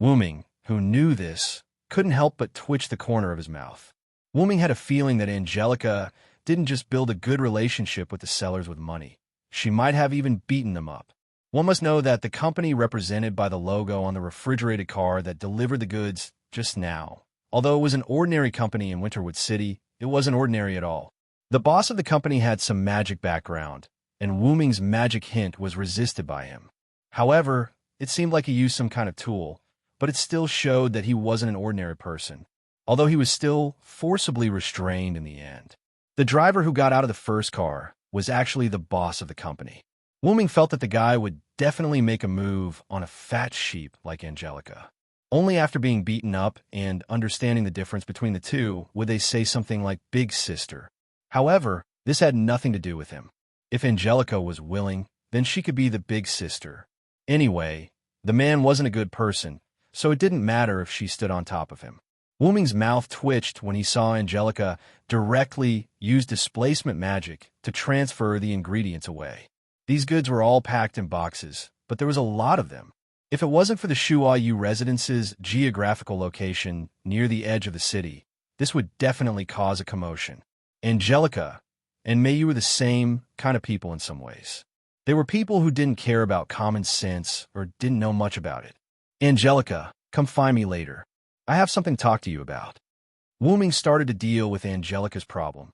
Wuming, who knew this, couldn't help but twitch the corner of his mouth. Wuming had a feeling that Angelica didn't just build a good relationship with the sellers with money. She might have even beaten them up. One must know that the company represented by the logo on the refrigerated car that delivered the goods just now, although it was an ordinary company in Winterwood City, it wasn't ordinary at all. The boss of the company had some magic background, and Wuming's magic hint was resisted by him. However, it seemed like he used some kind of tool, but it still showed that he wasn't an ordinary person, although he was still forcibly restrained in the end. The driver who got out of the first car was actually the boss of the company. Wuming felt that the guy would definitely make a move on a fat sheep like Angelica. Only after being beaten up and understanding the difference between the two would they say something like big sister. However, this had nothing to do with him. If Angelica was willing, then she could be the big sister. Anyway, the man wasn't a good person, so it didn't matter if she stood on top of him. Wuming's mouth twitched when he saw Angelica directly use displacement magic to transfer the ingredients away. These goods were all packed in boxes, but there was a lot of them. If it wasn't for the Shuayu residence's geographical location near the edge of the city, this would definitely cause a commotion. Angelica and Mayu were the same kind of people in some ways. They were people who didn't care about common sense or didn't know much about it. "Angelica, come find me later. I have something to talk to you about." Wuming started to deal with Angelica's problem.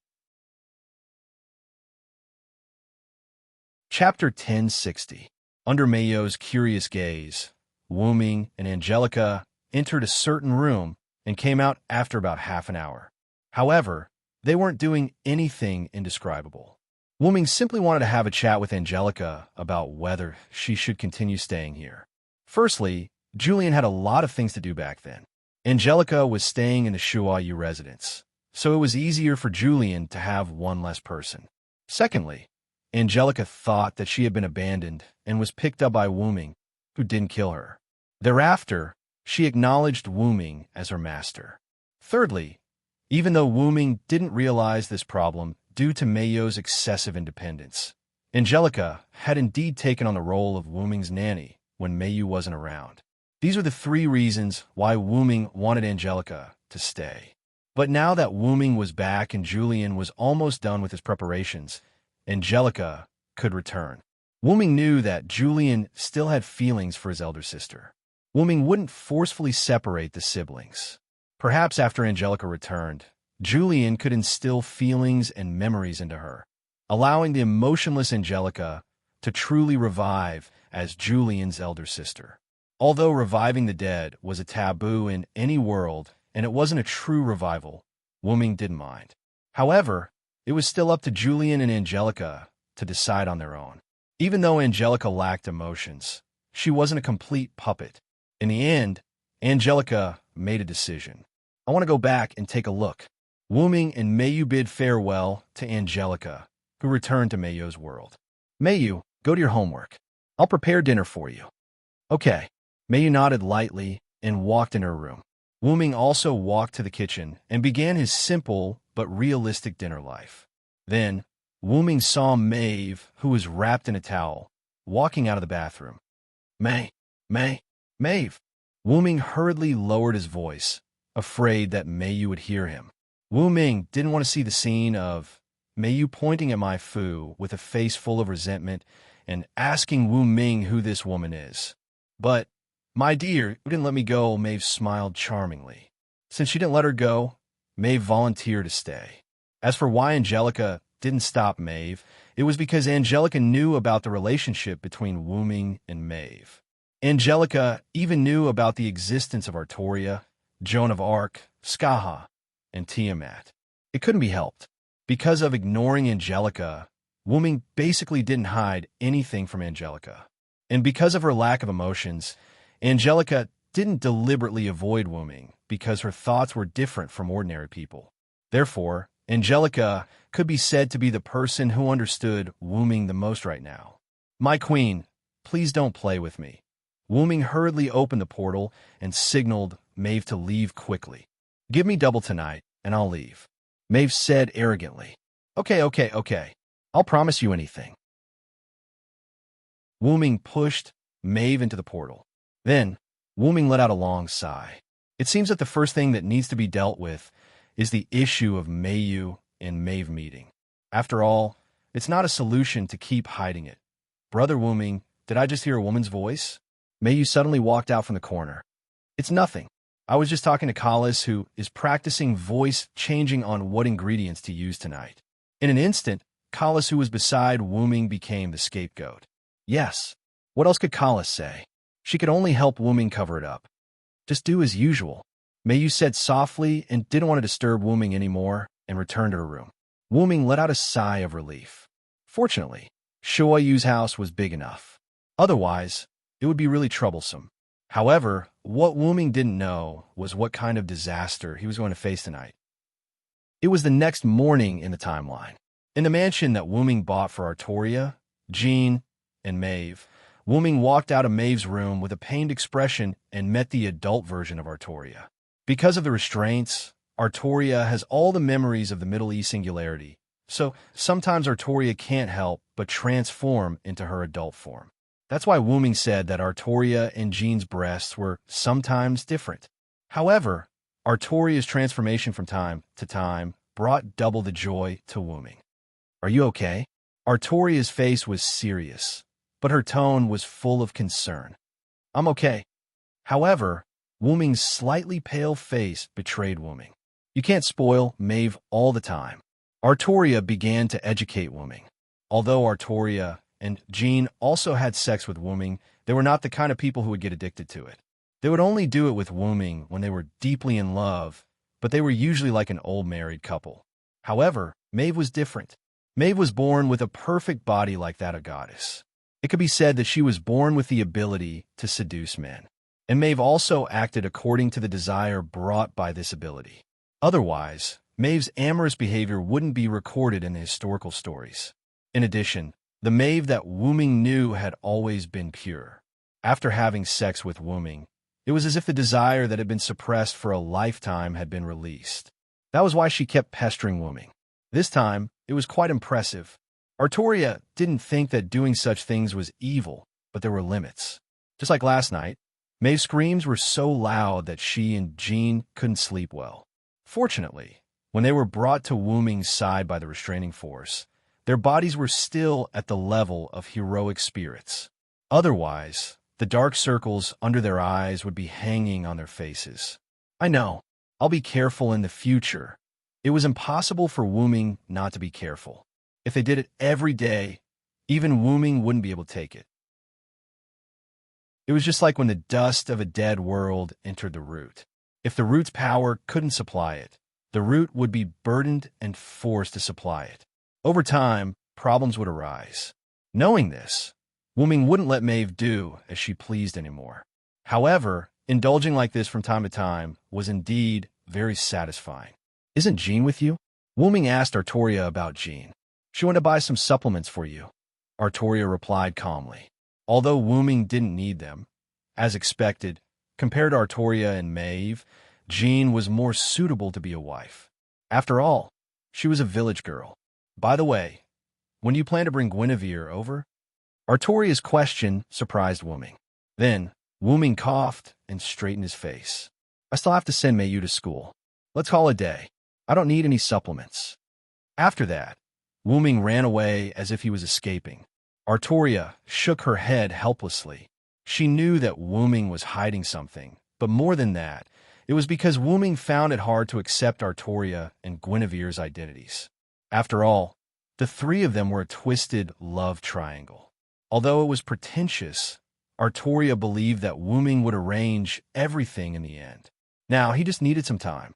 Chapter 1060. Under Mayu's curious gaze, Wuming and Angelica entered a certain room and came out after about half an hour. However, they weren't doing anything indescribable. Wuming simply wanted to have a chat with Angelica about whether she should continue staying here. Firstly, Julian had a lot of things to do back then. Angelica was staying in the Shuayu residence, so it was easier for Julian to have one less person. Secondly, Angelica thought that she had been abandoned and was picked up by Wuming, who didn't kill her. Thereafter, she acknowledged Wuming as her master. Thirdly, even though Wuming didn't realize this problem due to Mayu's excessive independence, Angelica had indeed taken on the role of Wuming's nanny when Mayu wasn't around. These are the three reasons why Wuming wanted Angelica to stay. But now that Wuming was back and Julian was almost done with his preparations, Angelica could return. Wuming knew that Julian still had feelings for his elder sister. Wuming wouldn't forcefully separate the siblings. Perhaps after Angelica returned, Julian could instill feelings and memories into her, allowing the emotionless Angelica to truly revive as Julian's elder sister. Although reviving the dead was a taboo in any world and it wasn't a true revival, Wu Ming didn't mind. However, it was still up to Julian and Angelica to decide on their own. Even though Angelica lacked emotions, she wasn't a complete puppet. In the end, Angelica made a decision. I want to go back and take a look. Wu Ming and Meiyu bid farewell to Angelica, who returned to Meiyu's world. Meiyu, go to your homework. I'll prepare dinner for you. Okay. Meiyu nodded lightly and walked in her room. Wu Ming also walked to the kitchen and began his simple but realistic dinner life. Then, Wu Ming saw Maeve, who was wrapped in a towel, walking out of the bathroom. Maeve. Wu Ming hurriedly lowered his voice, afraid that Meiyu would hear him. Wu Ming didn't want to see the scene of Meiyu pointing at my Fu with a face full of resentment and asking Wu Ming who this woman is. But, my dear, you didn't let me go, Maeve smiled charmingly. Since she didn't let her go, Maeve volunteered to stay. As for why Angelica didn't stop Maeve, it was because Angelica knew about the relationship between Wu Ming and Maeve. Angelica even knew about the existence of Artoria, Joan of Arc, Skaha, and Tiamat. It couldn't be helped. Because of ignoring Angelica, Wu Ming basically didn't hide anything from Angelica. And because of her lack of emotions, Angelica didn't deliberately avoid Wu Ming because her thoughts were different from ordinary people. Therefore, Angelica could be said to be the person who understood Wu Ming the most right now. My queen, please don't play with me. Wu Ming hurriedly opened the portal and signaled Maeve to leave quickly. Give me double tonight, and I'll leave. Maeve said arrogantly. Okay. I'll promise you anything. Wu Ming pushed Maeve into the portal. Then, Wu Ming let out a long sigh. It seems that the first thing that needs to be dealt with is the issue of Meiyu and Maeve meeting. After all, it's not a solution to keep hiding it. Brother Wu Ming, did I just hear a woman's voice? Meiyu suddenly walked out from the corner. It's nothing. I was just talking to Collis, who is practicing voice changing on what ingredients to use tonight. In an instant, Collis, who was beside Wu Ming, became the scapegoat. Yes. What else could Collis say? She could only help Wu Ming cover it up. Just do as usual. Meiyu said softly and didn't want to disturb Wu Ming anymore and returned to her room. Wu Ming let out a sigh of relief. Fortunately, Shuo Yu's house was big enough. Otherwise, it would be really troublesome. However, what Wu Ming didn't know was what kind of disaster he was going to face tonight. It was the next morning in the timeline. In the mansion that Wu Ming bought for Artoria, Jean, and Maeve, Wu Ming walked out of Maeve's room with a pained expression and met the adult version of Artoria. Because of the restraints, Artoria has all the memories of the Middle East singularity, so sometimes Artoria can't help but transform into her adult form. That's why Wu Ming said that Artoria and Jean's breasts were sometimes different. However, Artoria's transformation from time to time brought double the joy to Wu Ming. Are you okay? Artoria's face was serious, but her tone was full of concern. I'm okay. However, Wu Ming's slightly pale face betrayed Wu Ming. You can't spoil Maeve all the time. Artoria began to educate Wu Ming. Although Artoria and Jean also had sex with Wu Ming, they were not the kind of people who would get addicted to it. They would only do it with Wu Ming when they were deeply in love, but they were usually like an old married couple. However, Maeve was different. Maeve was born with a perfect body like that of goddess. It could be said that she was born with the ability to seduce men. And Maeve also acted according to the desire brought by this ability. Otherwise, Maeve's amorous behavior wouldn't be recorded in the historical stories. In addition, the Maeve that Wu Ming knew had always been pure. After having sex with Wu Ming, it was as if the desire that had been suppressed for a lifetime had been released. That was why she kept pestering Wu Ming. This time, it was quite impressive. Artoria didn't think that doing such things was evil, but there were limits. Just like last night, Maeve's screams were so loud that she and Jean couldn't sleep well. Fortunately, when they were brought to Wu Ming's side by the restraining force, their bodies were still at the level of heroic spirits. Otherwise, the dark circles under their eyes would be hanging on their faces. I know. I'll be careful in the future. It was impossible for Wu Ming not to be careful. If they did it every day, even Wu Ming wouldn't be able to take it. It was just like when the dust of a dead world entered the root. If the root's power couldn't supply it, the root would be burdened and forced to supply it. Over time, problems would arise. Knowing this, Wuming wouldn't let Maeve do as she pleased anymore. However, indulging like this from time to time was indeed very satisfying. "Isn't Jean with you?" Wuming asked Artoria about Jean. "She wanted to buy some supplements for you," Artoria replied calmly. Although Wuming didn't need them, as expected, compared to Artoria and Maeve, Jean was more suitable to be a wife. After all, she was a village girl. "By the way, when do you plan to bring Guinevere over?" Artoria's question surprised Wuming. Then, Wuming coughed and straightened his face. "I still have to send Mayu to school. Let's call it a day. I don't need any supplements." After that, Wuming ran away as if he was escaping. Artoria shook her head helplessly. She knew that Wuming was hiding something, but more than that, it was because Wuming found it hard to accept Artoria and Guinevere's identities. After all, the three of them were a twisted love triangle. Although it was pretentious, Artoria believed that Wuming would arrange everything in the end. Now, he just needed some time.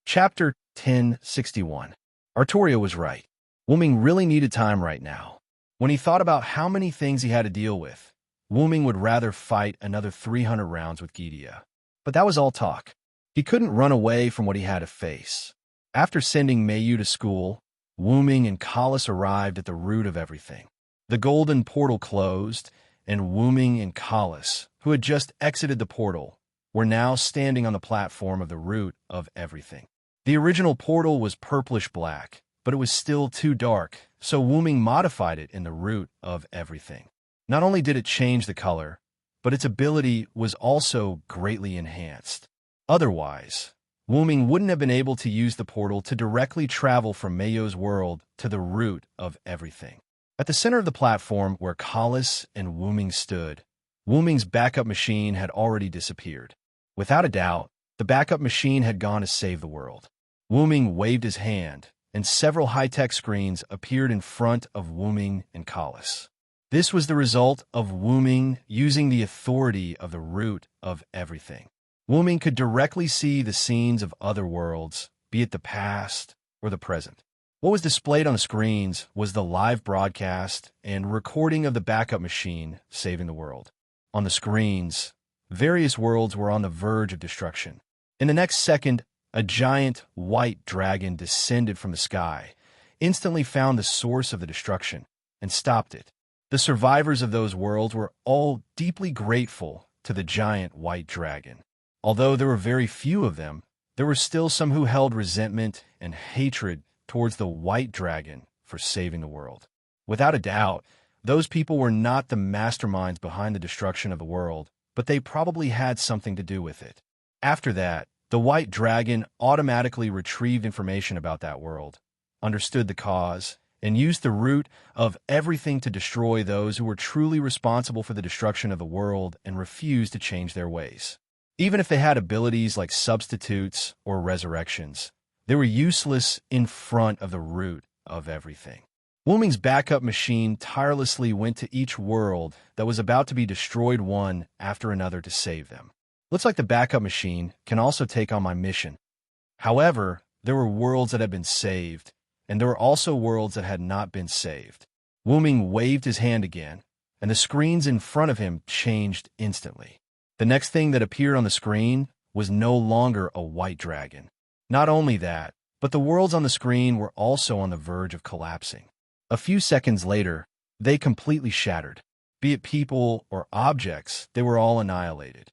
Chapter 1061. Artoria was right. Wuming really needed time right now. When he thought about how many things he had to deal with, Wuming would rather fight another 300 rounds with Gydia. But that was all talk. He couldn't run away from what he had to face. After sending Mayu to school, Wuming and Kalis arrived at the root of everything. The golden portal closed, and Wuming and Kalis, who had just exited the portal, were now standing on the platform of the root of everything. The original portal was purplish-black, but it was still too dark, so Wuming modified it in the root of everything. Not only did it change the color, but its ability was also greatly enhanced. Otherwise, Wuming wouldn't have been able to use the portal to directly travel from Mayu's world to the root of everything. At the center of the platform where Kalis and Wuming stood, Wuming's backup machine had already disappeared. Without a doubt, the backup machine had gone to save the world. Wuming waved his hand, and several high-tech screens appeared in front of Wuming and Kalis. This was the result of Wuming using the authority of the root of everything. Wuming could directly see the scenes of other worlds, be it the past or the present. What was displayed on the screens was the live broadcast and recording of the backup machine saving the world. On the screens, various worlds were on the verge of destruction. In the next second, a giant white dragon descended from the sky, instantly found the source of the destruction, and stopped it. The survivors of those worlds were all deeply grateful to the giant white dragon. Although there were very few of them, there were still some who held resentment and hatred towards the white dragon for saving the world. Without a doubt, those people were not the masterminds behind the destruction of the world, but they probably had something to do with it. After that, the white dragon automatically retrieved information about that world, understood the cause, and used the root of everything to destroy those who were truly responsible for the destruction of the world and refused to change their ways. Even if they had abilities like substitutes or resurrections, they were useless in front of the root of everything. Wuming's backup machine tirelessly went to each world that was about to be destroyed one after another to save them. Looks like the backup machine can also take on my mission. However, there were worlds that had been saved, and there were also worlds that had not been saved. Wuming waved his hand again, and the screens in front of him changed instantly. The next thing that appeared on the screen was no longer a white dragon. Not only that, but the worlds on the screen were also on the verge of collapsing. A few seconds later, they completely shattered. Be it people or objects, they were all annihilated.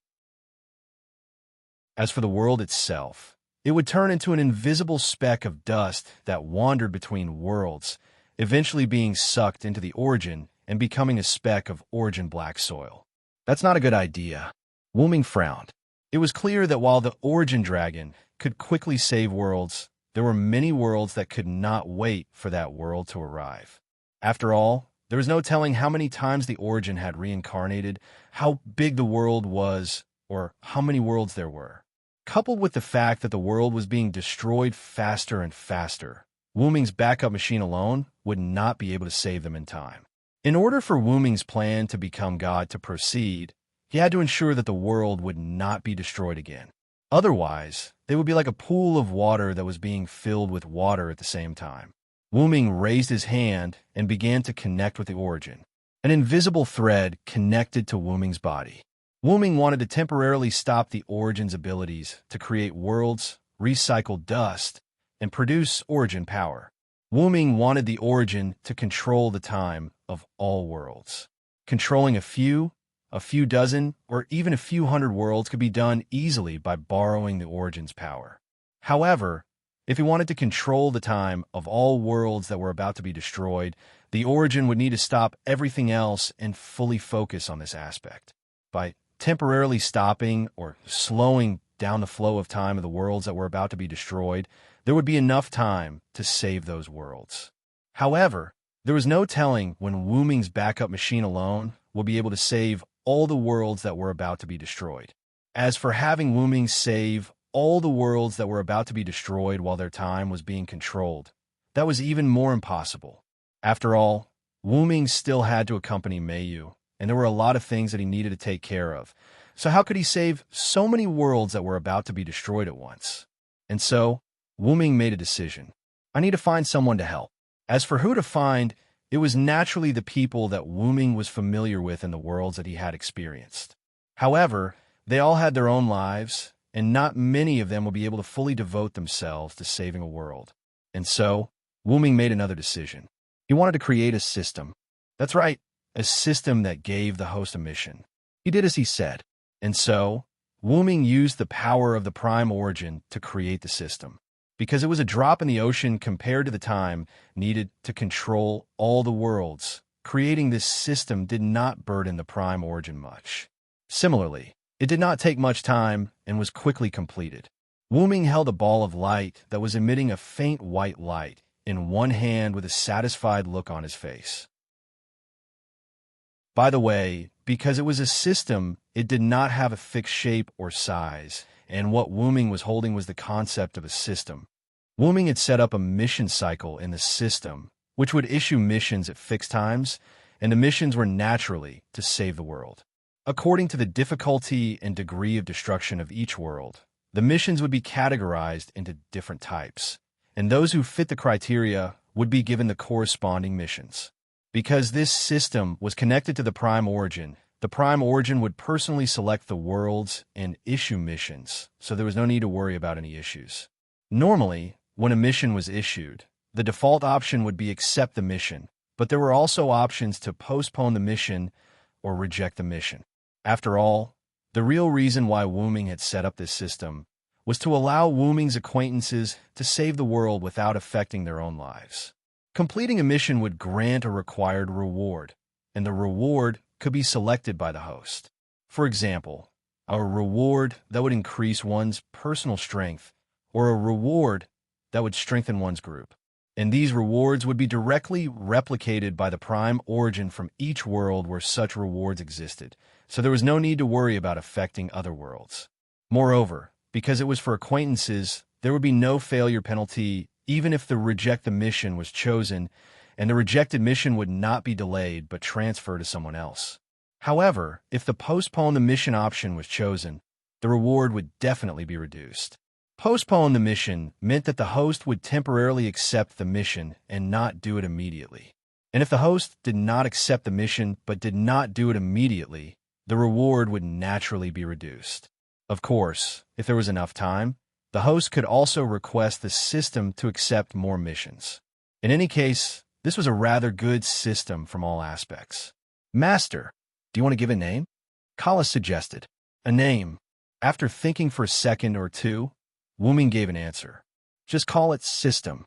As for the world itself, it would turn into an invisible speck of dust that wandered between worlds, eventually being sucked into the origin and becoming a speck of origin black soil. That's not a good idea. Wuming frowned. It was clear that while the origin dragon could quickly save worlds, there were many worlds that could not wait for that world to arrive. After all, there was no telling how many times the origin had reincarnated, how big the world was, or how many worlds there were. Coupled with the fact that the world was being destroyed faster and faster, Wuming's backup machine alone would not be able to save them in time. In order for Wu Ming's plan to become God to proceed, he had to ensure that the world would not be destroyed again. Otherwise, they would be like a pool of water that was being filled with water at the same time. Wu Ming raised his hand and began to connect with the origin. An invisible thread connected to Wu Ming's body. Wu Ming wanted to temporarily stop the origin's abilities to create worlds, recycle dust, and produce origin power. Wu Ming wanted the origin to control the time of all worlds. Controlling a few dozen, or even a few hundred worlds could be done easily by borrowing the origin's power. However, if he wanted to control the time of all worlds that were about to be destroyed, the origin would need to stop everything else and fully focus on this aspect. By temporarily stopping or slowing down the flow of time of the worlds that were about to be destroyed, there would be enough time to save those worlds. However, there was no telling when Wu Ming's backup machine alone would be able to save all the worlds that were about to be destroyed. As for having Wu Ming save all the worlds that were about to be destroyed while their time was being controlled, that was even more impossible. After all, Wu Ming still had to accompany Meiyu, and there were a lot of things that he needed to take care of. So how could he save so many worlds that were about to be destroyed at once? And so, Wu Ming made a decision. I need to find someone to help. As for who to find, it was naturally the people that Wu Ming was familiar with in the worlds that he had experienced. However, they all had their own lives, and not many of them would be able to fully devote themselves to saving a world. And so, Wu Ming made another decision. He wanted to create a system. That's right, a system that gave the host a mission. He did as he said. And so, Wu Ming used the power of the prime origin to create the system. Because it was a drop in the ocean compared to the time needed to control all the worlds, creating this system did not burden the prime origin much. Similarly, it did not take much time and was quickly completed. Wu Ming held a ball of light that was emitting a faint white light in one hand with a satisfied look on his face. By the way, because it was a system, it did not have a fixed shape or size, and what Wu Ming was holding was the concept of a system. Wu Ming had set up a mission cycle in the system, which would issue missions at fixed times, and the missions were naturally to save the world. According to the difficulty and degree of destruction of each world, the missions would be categorized into different types, and those who fit the criteria would be given the corresponding missions. Because this system was connected to the prime origin would personally select the worlds and issue missions, so there was no need to worry about any issues. Normally, when a mission was issued, the default option would be accept the mission, but there were also options to postpone the mission or reject the mission. After all, the real reason why Wu Ming had set up this system was to allow Wu Ming's acquaintances to save the world without affecting their own lives. Completing a mission would grant a required reward, and the reward could be selected by the host. For example, a reward that would increase one's personal strength, or a reward that would strengthen one's group. And these rewards would be directly replicated by the prime origin from each world where such rewards existed, so there was no need to worry about affecting other worlds. Moreover, because it was for acquaintances, there would be no failure penalty even if the reject the mission was chosen, and the rejected mission would not be delayed but transferred to someone else. However, if the postpone the mission option was chosen, the reward would definitely be reduced. Postpone the mission meant that the host would temporarily accept the mission and not do it immediately. And if the host did not accept the mission but did not do it immediately, the reward would naturally be reduced. Of course, if there was enough time, the host could also request the system to accept more missions. In any case, this was a rather good system from all aspects. Master, do you want to give a name? Kala suggested. A name. After thinking for a second or two, Wu Ming gave an answer. Just call it System.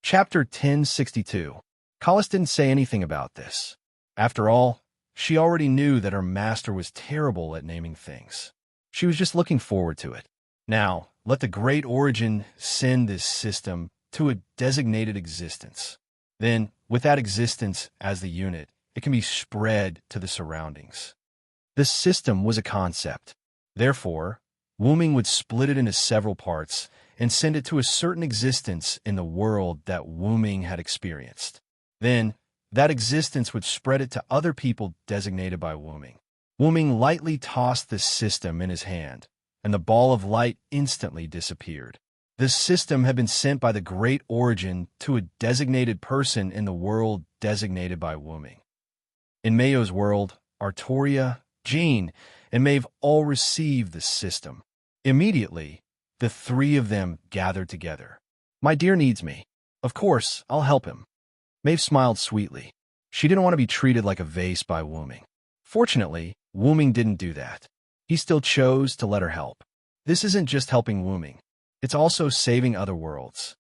Chapter 1062. Collis didn't say anything about this. After all, she already knew that her master was terrible at naming things. She was just looking forward to it. Now, let the Great Origin send this system to a designated existence. Then, with that existence as the unit, it can be spread to the surroundings. The system was a concept. Therefore, Wombing would split it into several parts and send it to a certain existence in the world that Wombing had experienced. Then, that existence would spread it to other people designated by Wombing. Wombing lightly tossed the system in his hand, and the ball of light instantly disappeared. This system had been sent by the Great Origin to a designated person in the world designated by Wombing. In Mayo's world, Artoria, Jean, and Maeve all received the system. Immediately, the three of them gathered together. "My dear needs me. Of course, I'll help him." Maeve smiled sweetly. She didn't want to be treated like a vase by Wombing. Fortunately, Wombing didn't do that. He still chose to let her help. This isn't just helping Wombing. It's also saving other worlds.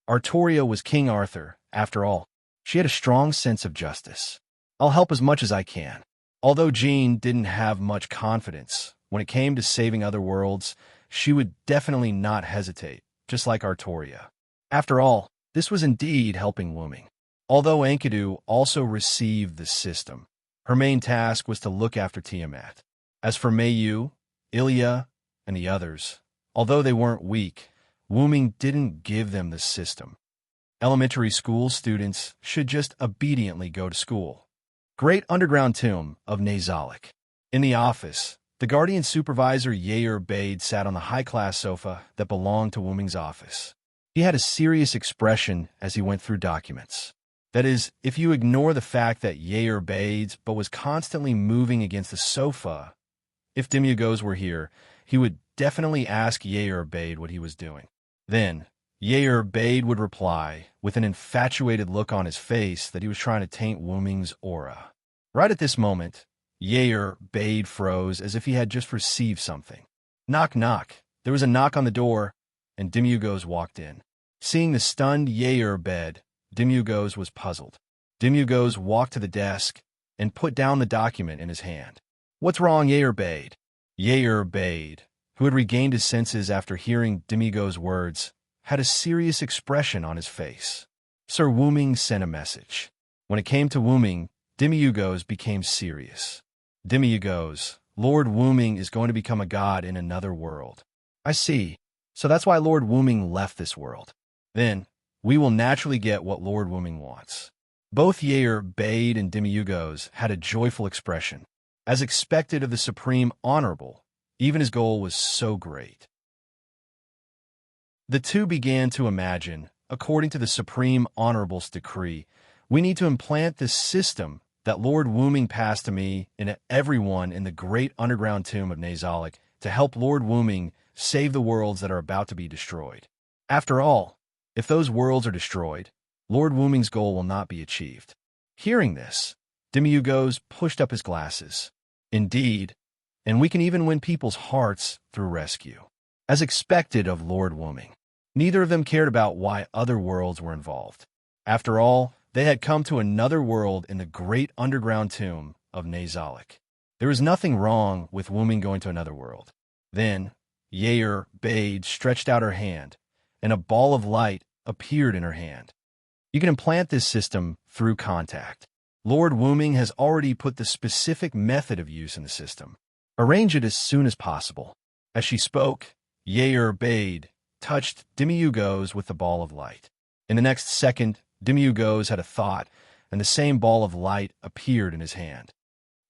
Artoria was King Arthur, after all. She had a strong sense of justice. "I'll help as much as I can." Although Jean didn't have much confidence, when it came to saving other worlds, she would definitely not hesitate, just like Artoria. After all, this was indeed helping Wombing. Although Enkidu also received the system, her main task was to look after Tiamat. As for Mayu, Ilya, and the others, although they weren't weak, Wombing didn't give them the system. Elementary school students should just obediently go to school. Great underground tomb of Nazalik. In the office, the guardian supervisor Yair Bade sat on the high-class sofa that belonged to Wombing's office. He had a serious expression as he went through documents. That is, if you ignore the fact that Yair Bade was constantly moving against the sofa. If Demiurgos were here, he would definitely ask Yair Bade what he was doing. Then, Yair Bade would reply, with an infatuated look on his face, that he was trying to taint Wombing's aura. Right at this moment, Yair Bade froze as if he had just received something. Knock, knock. There was a knock on the door, and Demiurgos walked in. Seeing the stunned Yair Bade, Demiurgos was puzzled. Demiurgos walked to the desk and put down the document in his hand. "What's wrong, Yair Bade?" Yair Bade, who had regained his senses after hearing Demiurgos' words, had a serious expression on his face. Sir Wombing sent a message. When it came to Wombing, Demiurgos became serious. "Demiurgos, Lord Wombing is going to become a god in another world." "I see. So that's why Lord Wombing left this world. Then, we will naturally get what Lord Wombing wants." Both Yair Bade and Demiurgos had a joyful expression. As expected of the Supreme Honorable, even his goal was so great. The two began to imagine, according to the Supreme Honorable's decree, "We need to implant this system that Lord Wombing passed to me and everyone in the great underground tomb of Nazalik to help Lord Wombing save the worlds that are about to be destroyed. After all, if those worlds are destroyed, Lord Wombing's goal will not be achieved." Hearing this, Demiurgos pushed up his glasses. "Indeed, and we can even win people's hearts through rescue." As expected of Lord Wombing, neither of them cared about why other worlds were involved. After all, they had come to another world in the great underground tomb of Nazalik. There was nothing wrong with Wombing going to another world. Then, Yair Bade stretched out her hand, and a ball of light appeared in her hand. "You can implant this system through contact. Lord Wombing has already put the specific method of use in the system. Arrange it as soon as possible." As she spoke, Yair Bade touched Demiurgos with the ball of light. In the next second, Demiurgos had a thought, and the same ball of light appeared in his hand.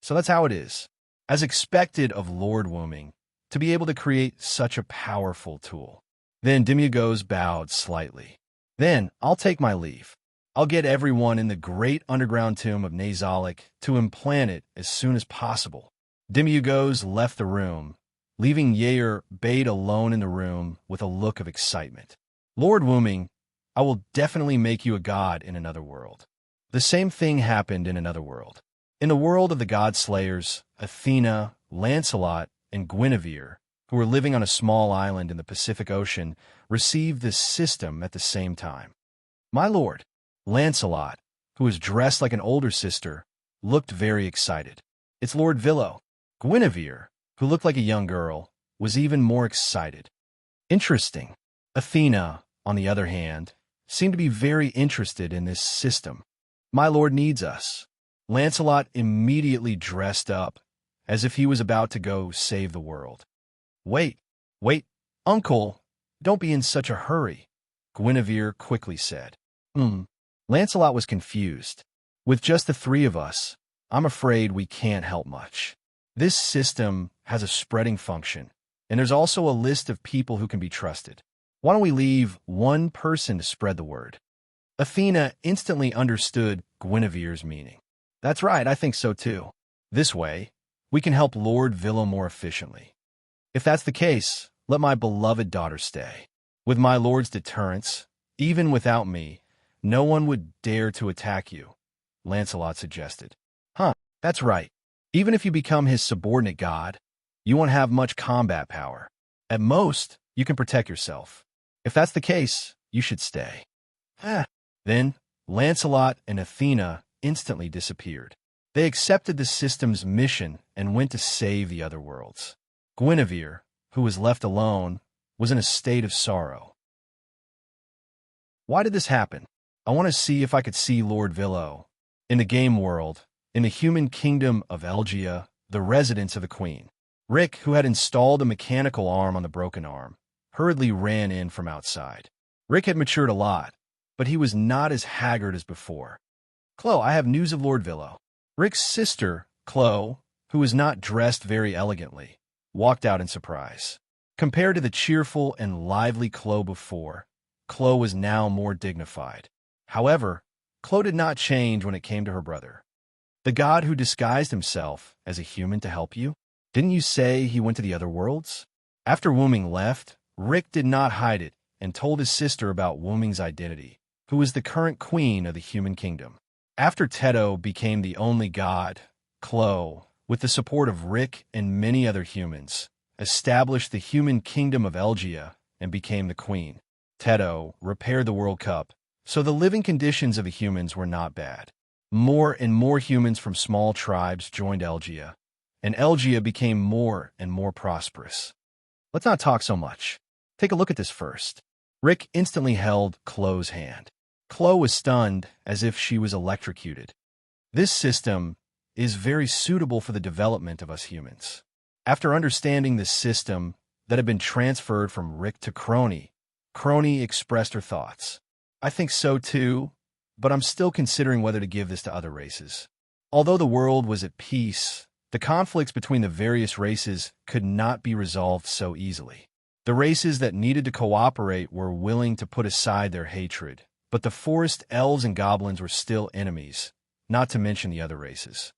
So that's how it is. As expected of Lord Wombing, to be able to create such a powerful tool. Then Demiurgos bowed slightly. "Then I'll take my leave. I'll get everyone in the great underground tomb of Nazalik to implant it as soon as possible." Demiurgos left the room, leaving Yair Bade alone in the room with a look of excitement. "Lord Wombing, I will definitely make you a god in another world." The same thing happened in another world. In the world of the god slayers, Athena, Lancelot, and Guinevere, who were living on a small island in the Pacific Ocean, received this system at the same time. My lord, Lancelot, who was dressed like an older sister, looked very excited. It's Lord Villo. Guinevere, who looked like a young girl, was even more excited. Interesting. Athena, on the other hand, seemed to be very interested in this system. My lord needs us. Lancelot immediately dressed up, as if he was about to go save the world. Wait, Wait, uncle, don't be in such a hurry, Guinevere quickly said. Lancelot was confused. With just the three of us, I'm afraid we can't help much. This system has a spreading function, and there's also a list of people who can be trusted. Why don't we leave one person to spread the word? Athena instantly understood Guinevere's meaning. That's right, I think so too. This way, we can help Lord Villo more efficiently. If that's the case, let my beloved daughter stay. With my lord's deterrence, even without me, no one would dare to attack you, Lancelot suggested. That's right. Even if you become his subordinate god, you won't have much combat power. At most, you can protect yourself. If that's the case, you should stay. Then, Lancelot and Athena instantly disappeared. They accepted the system's mission and went to save the other worlds. Guinevere, who was left alone, was in a state of sorrow. Why did this happen? I want to see if I could see Lord Villo. In the game world, in the human kingdom of Elgia, the residence of the queen, Rick, who had installed a mechanical arm on the broken arm, hurriedly ran in from outside. Rick had matured a lot, but he was not as haggard as before. Chloe, I have news of Lord Villo. Rick's sister, Chloe, who was not dressed very elegantly, walked out in surprise. Compared to the cheerful and lively Chloe before, Chloe was now more dignified. However, Chloe did not change when it came to her brother. The god who disguised himself as a human to help you? Didn't you say he went to the other worlds? After Wuming left, Rick did not hide it and told his sister about Wuming's identity, who was the current queen of the human kingdom. After Teto became the only god, Chloe, with the support of Rick and many other humans, established the human kingdom of Elgia and became the queen. Teto repaired the World Cup, so the living conditions of the humans were not bad. More and more humans from small tribes joined Elgia, and Elgia became more and more prosperous. Let's not talk so much. Take a look at this first. Rick instantly held Chloe's hand. Chloe was stunned as if she was electrocuted. This system is very suitable for the development of us humans. After understanding the system that had been transferred from Rick to Crony expressed her thoughts. I think so too, but I'm still considering whether to give this to other races. Although the world was at peace, the conflicts between the various races could not be resolved so easily. The races that needed to cooperate were willing to put aside their hatred, but the forest elves and goblins were still enemies, not to mention the other races.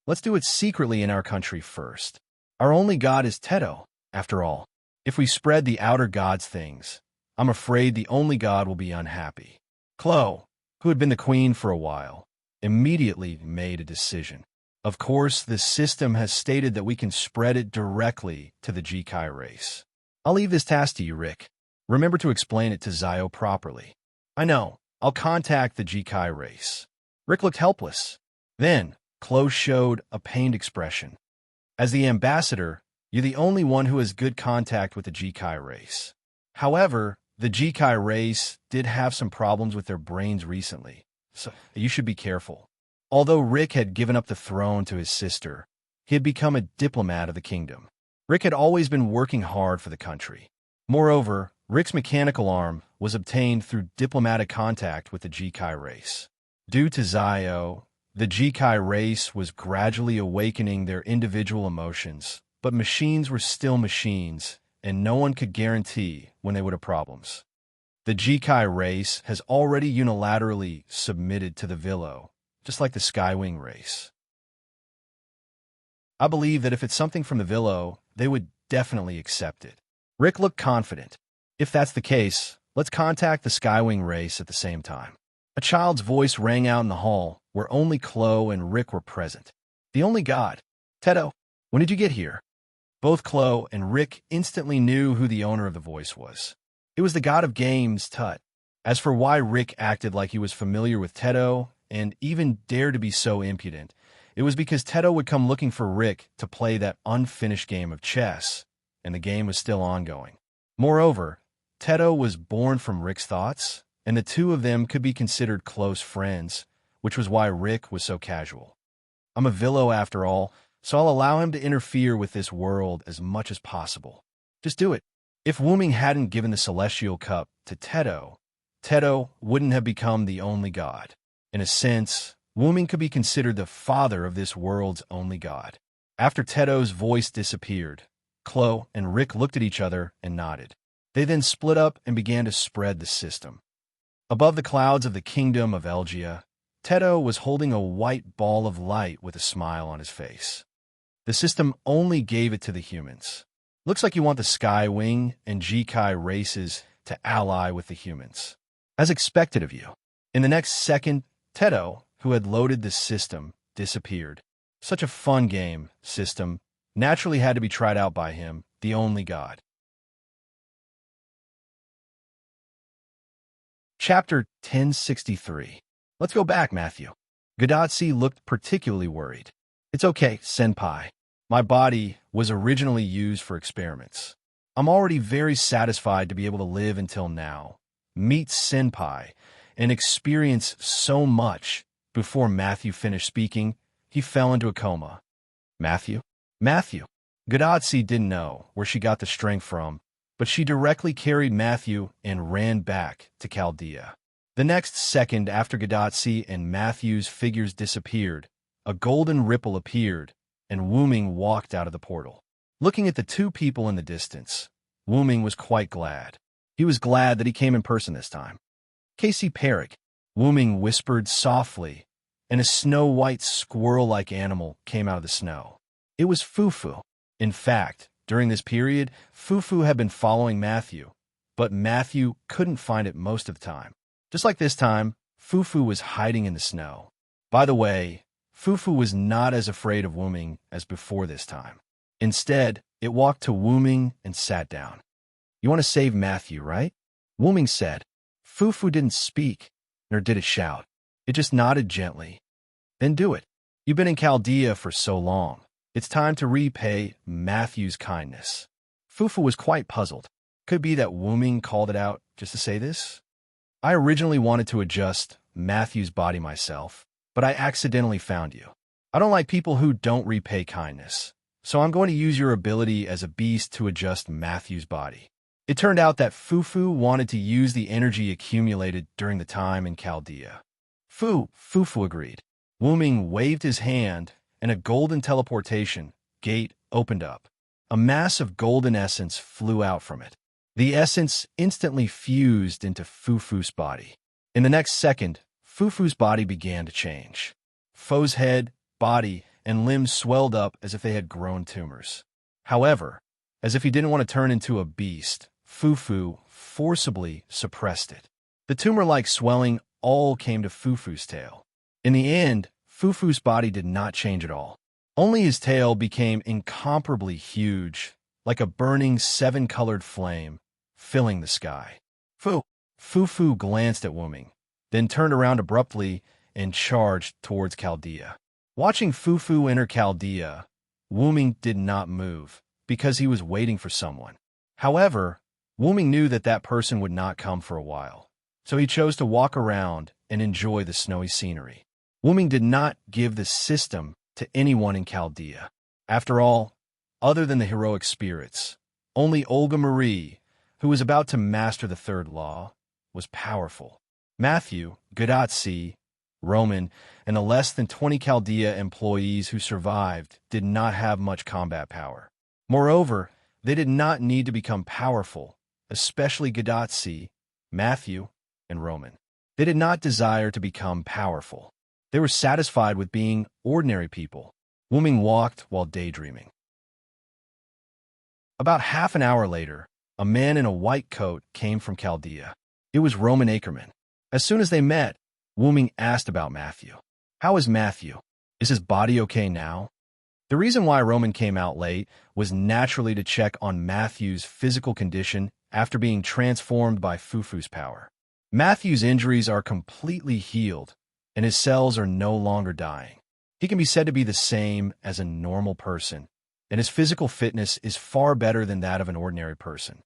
Let's do it secretly in our country first. Our only god is Teto, after all. If we spread the outer gods' things, I'm afraid the only god will be unhappy. Chloe, who had been the queen for a while, immediately made a decision. Of course, the system has stated that we can spread it directly to the Jikai race. I'll leave this task to you, Rick. Remember to explain it to Zio properly. I know. I'll contact the Jikai race. Rick looked helpless. Then, Chloe showed a pained expression. As the ambassador, you're the only one who has good contact with the Jikai race. However, the Jikai race did have some problems with their brains recently, so you should be careful. Although Rick had given up the throne to his sister, he had become a diplomat of the kingdom. Rick had always been working hard for the country. Moreover, Rick's mechanical arm was obtained through diplomatic contact with the Jikai race. Due to Zio, the Jikai race was gradually awakening their individual emotions, but machines were still machines, and no one could guarantee when they would have problems. The Jikai race has already unilaterally submitted to the Villo, just like the Skywing race. I believe that if it's something from the Villo, they would definitely accept it. Rick looked confident. If that's the case, let's contact the Skywing race at the same time. A child's voice rang out in the hall, where only Chloe and Rick were present. The only god. Teto, when did you get here? Both Chloe and Rick instantly knew who the owner of the voice was. It was the god of games, Tut. As for why Rick acted like he was familiar with Teto and even dared to be so impudent, it was because Teto would come looking for Rick to play that unfinished game of chess, and the game was still ongoing. Moreover, Teto was born from Rick's thoughts, and the two of them could be considered close friends, which was why Rick was so casual. I'm a Villo after all, so I'll allow him to interfere with this world as much as possible. Just do it. If Wu Ming hadn't given the celestial cup to Teto, Teto wouldn't have become the only god. In a sense, Wu Ming could be considered the father of this world's only god. After Teto's voice disappeared, Chloe and Rick looked at each other and nodded. They then split up and began to spread the system. Above the clouds of the kingdom of Elgia, Teto was holding a white ball of light with a smile on his face. The system only gave it to the humans. Looks like you want the Skywing and Jikai races to ally with the humans. As expected of you. In the next second, Teto, who had loaded the system, disappeared. Such a fun game, system, naturally had to be tried out by him, the only god. Chapter 1063. Let's go back, Matthew. Gadatsi looked particularly worried. It's okay, Senpai. My body was originally used for experiments. I'm already very satisfied to be able to live until now, meet Senpai, and experience so much. Before Matthew finished speaking, he fell into a coma. Matthew? Gadatsi didn't know where she got the strength from, but she directly carried Matthew and ran back to Chaldea. The next second after Gadatsi and Matthew's figures disappeared, a golden ripple appeared, and Wu Ming walked out of the portal. Looking at the two people in the distance, Wu Ming was quite glad. He was glad that he came in person this time. Casey Perrick, Wu Ming whispered softly, and a snow-white squirrel-like animal came out of the snow. It was Fufu. In fact, during this period, Fufu had been following Matthew, but Matthew couldn't find it most of the time. Just like this time, Fufu was hiding in the snow. By the way, Fufu was not as afraid of Wu Ming as before this time. Instead, it walked to Wu Ming and sat down. You want to save Matthew, right? Wu Ming said. Fufu didn't speak, nor did it shout. It just nodded gently. Then do it. You've been in Chaldea for so long. It's time to repay Matthew's kindness. Fufu was quite puzzled. Could be that Wu Ming called it out just to say this? I originally wanted to adjust Matthew's body myself, but I accidentally found you. I don't like people who don't repay kindness, so I'm going to use your ability as a beast to adjust Matthew's body. It turned out that Fufu wanted to use the energy accumulated during the time in Chaldea. Fufu agreed. Wu Ming waved his hand, and a golden teleportation gate opened up. A mass of golden essence flew out from it. The essence instantly fused into Fufu's body. In the next second, Fufu's body began to change. Fo's head, body, and limbs swelled up as if they had grown tumors. However, as if he didn't want to turn into a beast, Fufu forcibly suppressed it. The tumor-like swelling all came to Fufu's tail. In the end, Fufu's body did not change at all. Only his tail became incomparably huge, like a burning seven-colored flame, filling the sky. Fufu glanced at Wu Ming, then turned around abruptly and charged towards Chaldea. Watching Fufu enter Chaldea, Wu Ming did not move, because he was waiting for someone. However, Wu Ming knew that that person would not come for a while, so he chose to walk around and enjoy the snowy scenery. Wu Ming did not give the system to anyone in Chaldea. After all, other than the heroic spirits, only Olga Marie, who was about to master the third law, was powerful. Matthew, Gadatsi, Roman, and the less than 20 Chaldea employees who survived did not have much combat power. Moreover, they did not need to become powerful, especially Gadatsi, Matthew, and Roman. They did not desire to become powerful. They were satisfied with being ordinary people. Wu Ming walked while daydreaming. About half an hour later, a man in a white coat came from Chaldea. It was Roman Ackerman. As soon as they met, Wu Ming asked about Matthew. How is Matthew? Is his body okay now? The reason why Roman came out late was naturally to check on Matthew's physical condition after being transformed by Fufu's power. Matthew's injuries are completely healed, and his cells are no longer dying. He can be said to be the same as a normal person, and his physical fitness is far better than that of an ordinary person.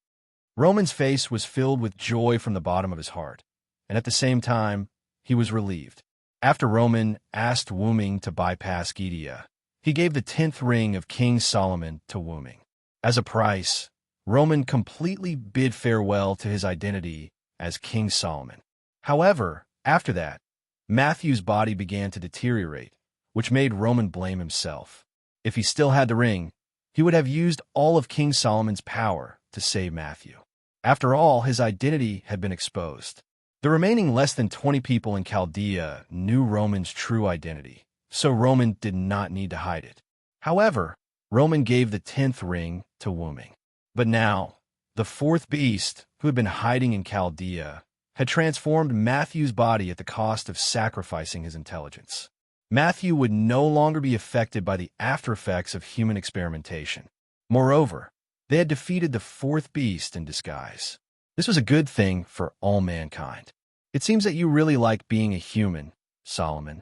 Roman's face was filled with joy from the bottom of his heart, and at the same time, he was relieved. After Roman asked Wu Ming to bypass Gidia, he gave the 10th ring of King Solomon to Wu Ming. As a price, Roman completely bid farewell to his identity as King Solomon. However, after that, Matthew's body began to deteriorate, which made Roman blame himself. If he still had the ring, he would have used all of King Solomon's power to save Matthew. After all, his identity had been exposed. The remaining less than 20 people in Chaldea knew Roman's true identity, so Roman did not need to hide it. However, Roman gave the 10th ring to Wuming. But now, the fourth beast, who had been hiding in Chaldea, had transformed Matthew's body at the cost of sacrificing his intelligence. Matthew would no longer be affected by the after-effects of human experimentation. Moreover, they had defeated the fourth beast in disguise. This was a good thing for all mankind. It seems that you really like being a human, Solomon.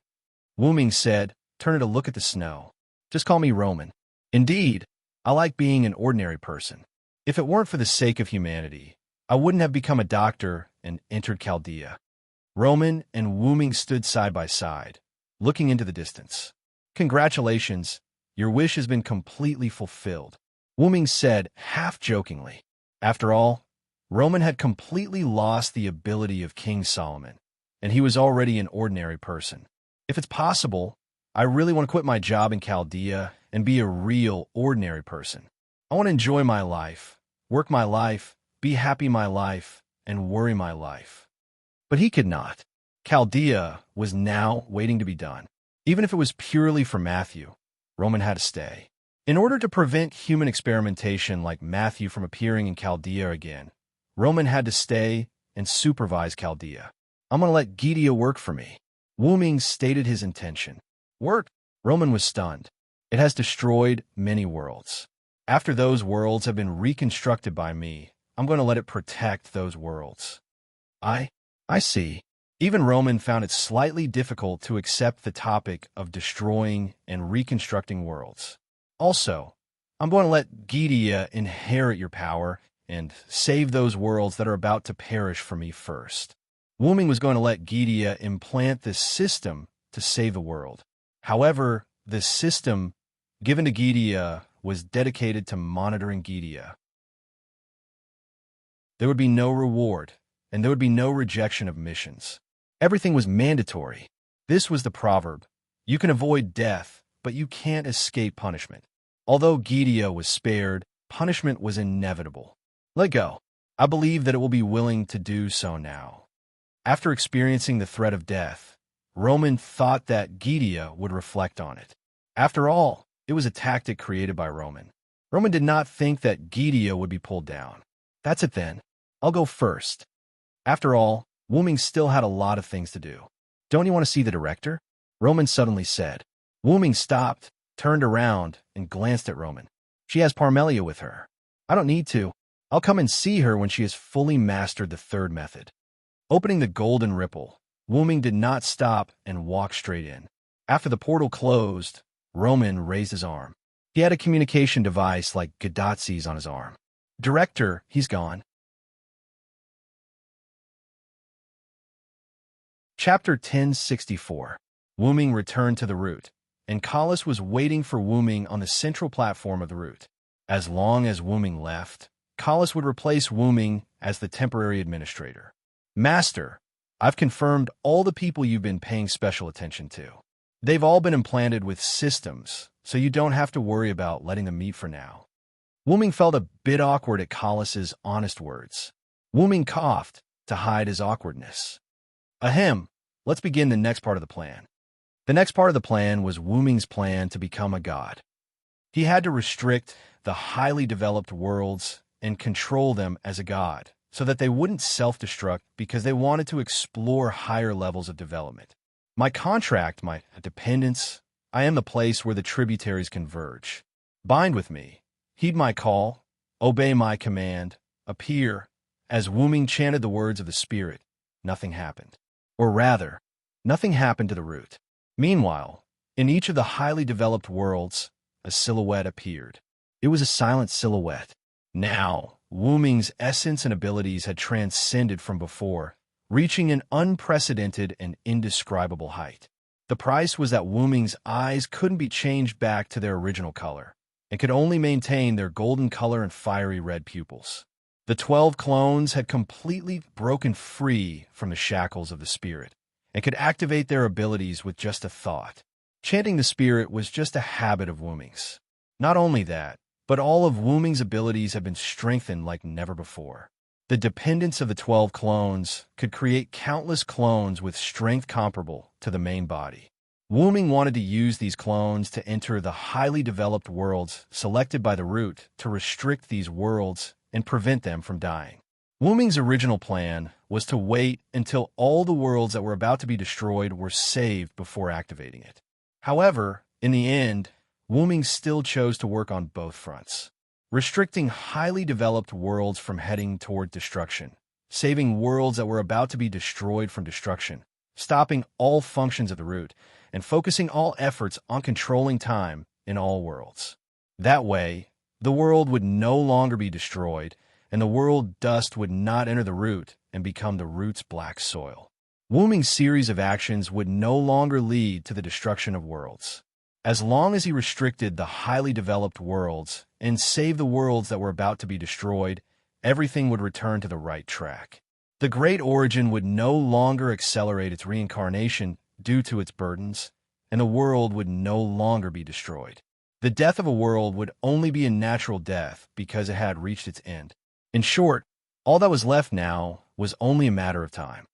Wuming said, turning to look at the snow. Just call me Roman. Indeed, I like being an ordinary person. If it weren't for the sake of humanity, I wouldn't have become a doctor and entered Chaldea. Roman and Wuming stood side by side, looking into the distance. Congratulations, your wish has been completely fulfilled, Wuming said half-jokingly. After all, Roman had completely lost the ability of King Solomon, and he was already an ordinary person. If it's possible, I really want to quit my job in Chaldea and be a real, ordinary person. I want to enjoy my life, work my life, be happy my life, and worry my life. But he could not. Chaldea was now waiting to be done. Even if it was purely for Matthew, Roman had to stay. In order to prevent human experimentation like Matthew from appearing in Chaldea again, Roman had to stay and supervise Chaldea. I'm going to let Gideon work for me. Wuming stated his intention. Work? Roman was stunned. It has destroyed many worlds. After those worlds have been reconstructed by me, I'm going to let it protect those worlds. I see. Even Roman found it slightly difficult to accept the topic of destroying and reconstructing worlds. Also, I'm going to let Gideon inherit your power and save those worlds that are about to perish for me first. Wuming was going to let Gideon implant this system to save the world. However, this system given to Gideon was dedicated to monitoring Gideon. There would be no reward, and there would be no rejection of missions. Everything was mandatory. This was the proverb. You can avoid death, but you can't escape punishment. Although Gideon was spared, punishment was inevitable. Let go. I believe that it will be willing to do so now. After experiencing the threat of death, Roman thought that Gideon would reflect on it. After all, it was a tactic created by Roman. Roman did not think that Gideon would be pulled down. That's it then. I'll go first. After all, Wuming still had a lot of things to do. Don't you want to see the director? Roman suddenly said. Wuming stopped, turned around, and glanced at Roman. She has Parmelia with her. I don't need to. I'll come and see her when she has fully mastered the third method. Opening the golden ripple, Wuming did not stop and walked straight in. After the portal closed, Roman raised his arm. He had a communication device like Gadotzi's on his arm. Director, he's gone. Chapter 1064. Wuming returned to the route, and Kallis was waiting for Wuming on the central platform of the route. As long as Wuming left, Kallis would replace Wuming as the temporary administrator. Master, I've confirmed all the people you've been paying special attention to. They've all been implanted with systems, so you don't have to worry about letting them meet for now. Wuming felt a bit awkward at Kallis's honest words. Wuming coughed to hide his awkwardness. Ahem, let's begin the next part of the plan. The next part of the plan was Wuming's plan to become a god. He had to restrict the highly developed worlds and control them as a god, so that they wouldn't self-destruct because they wanted to explore higher levels of development. My contract, my dependence, I am the place where the tributaries converge. Bind with me, heed my call, obey my command, appear. As Wuming chanted the words of the spirit, nothing happened. Or rather, nothing happened to the root. Meanwhile, in each of the highly developed worlds, a silhouette appeared. It was a silent silhouette. Now, Wuming's essence and abilities had transcended from before, reaching an unprecedented and indescribable height. The price was that Wuming's eyes couldn't be changed back to their original color. and could only maintain their golden color and fiery red pupils. The 12 clones had completely broken free from the shackles of the spirit and could activate their abilities with just a thought. Chanting the spirit was just a habit of Wuming's. Not only that, but all of Wuming's abilities had been strengthened like never before. The dependence of the 12 clones could create countless clones with strength comparable to the main body. Wuming wanted to use these clones to enter the highly developed worlds selected by the root to restrict these worlds and prevent them from dying. Wuming's original plan was to wait until all the worlds that were about to be destroyed were saved before activating it. However, in the end, Wuming still chose to work on both fronts, restricting highly developed worlds from heading toward destruction, saving worlds that were about to be destroyed from destruction, stopping all functions of the root, and focusing all efforts on controlling time in all worlds. That way, the world would no longer be destroyed, and the world dust would not enter the root and become the root's black soil. Wuming's series of actions would no longer lead to the destruction of worlds. As long as he restricted the highly developed worlds and saved the worlds that were about to be destroyed, everything would return to the right track. The Great Origin would no longer accelerate its reincarnation due to its burdens, and the world would no longer be destroyed. The death of a world would only be a natural death because it had reached its end. In short, all that was left now was only a matter of time.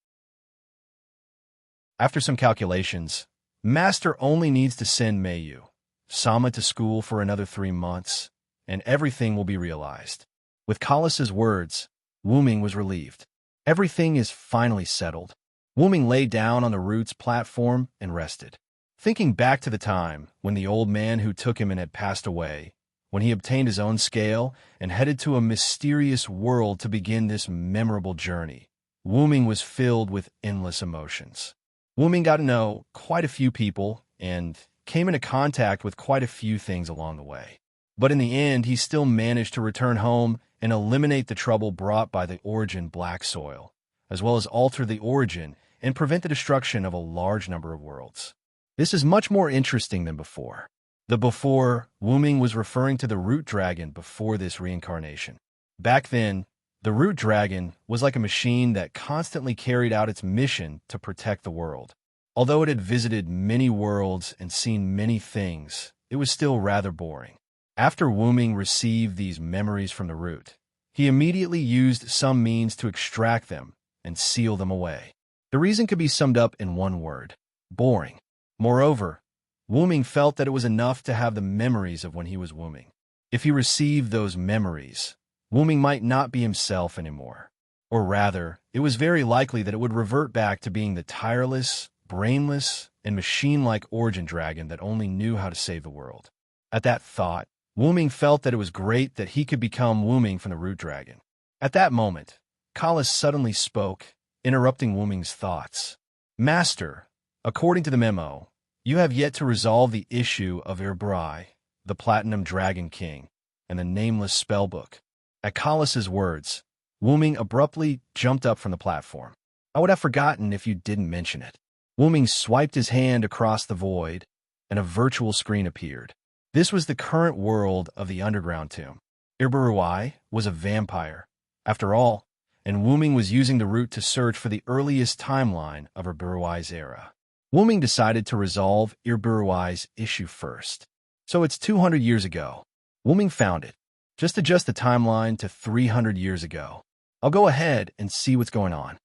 After some calculations, Master only needs to send Mayu, Sama to school for another 3 months, and everything will be realized. With Kalas's words, Wuming was relieved. Everything is finally settled. Wuming lay down on the root's platform and rested. Thinking back to the time when the old man who took him in had passed away, when he obtained his own scale and headed to a mysterious world to begin this memorable journey, Wuming was filled with endless emotions. Wuming got to know quite a few people and came into contact with quite a few things along the way. But in the end, he still managed to return home and eliminate the trouble brought by the origin black soil, as well as alter the origin and prevent the destruction of a large number of worlds. This is much more interesting than before. The before, Wuming was referring to the root dragon before this reincarnation. Back then, the root dragon was like a machine that constantly carried out its mission to protect the world. Although it had visited many worlds and seen many things, it was still rather boring. After Wuming received these memories from the root, he immediately used some means to extract them and seal them away. The reason could be summed up in one word: boring. Moreover, Wuming felt that it was enough to have the memories of when he was Wuming. If he received those memories, Wuming might not be himself anymore. Or rather, it was very likely that it would revert back to being the tireless, brainless, and machine-like origin dragon that only knew how to save the world. At that thought, Wuming felt that it was great that he could become Wuming from the root dragon. At that moment, Kalas suddenly spoke, interrupting Wuming's thoughts. Master, according to the memo, you have yet to resolve the issue of Embark, the Platinum Dragon King, and the nameless spellbook. At Kalas's words, Wuming abruptly jumped up from the platform. I would have forgotten if you didn't mention it. Wuming swiped his hand across the void, and a virtual screen appeared. This was the current world of the underground tomb. Embark was a vampire, after all, and Wuming was using the root to search for the earliest timeline of Embark's era. Wuming decided to resolve Embark's issue first. So it's 200 years ago. Wuming found it. Just adjust the timeline to 300 years ago. I'll go ahead and see what's going on.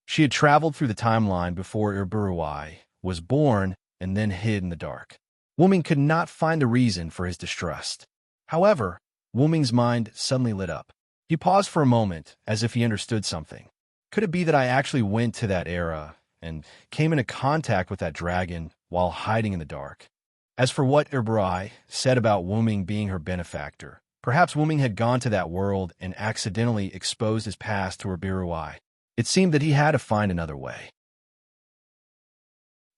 She had traveled through the timeline before Embark was born and then hid in the dark. Wuming could not find the reason for his distrust. However, Wuming's mind suddenly lit up. He paused for a moment as if he understood something. Could it be that I actually went to that era and came into contact with that dragon while hiding in the dark? As for what Embark said about Wuming being her benefactor, perhaps Wuming had gone to that world and accidentally exposed his past to Embark. It seemed that he had to find another way.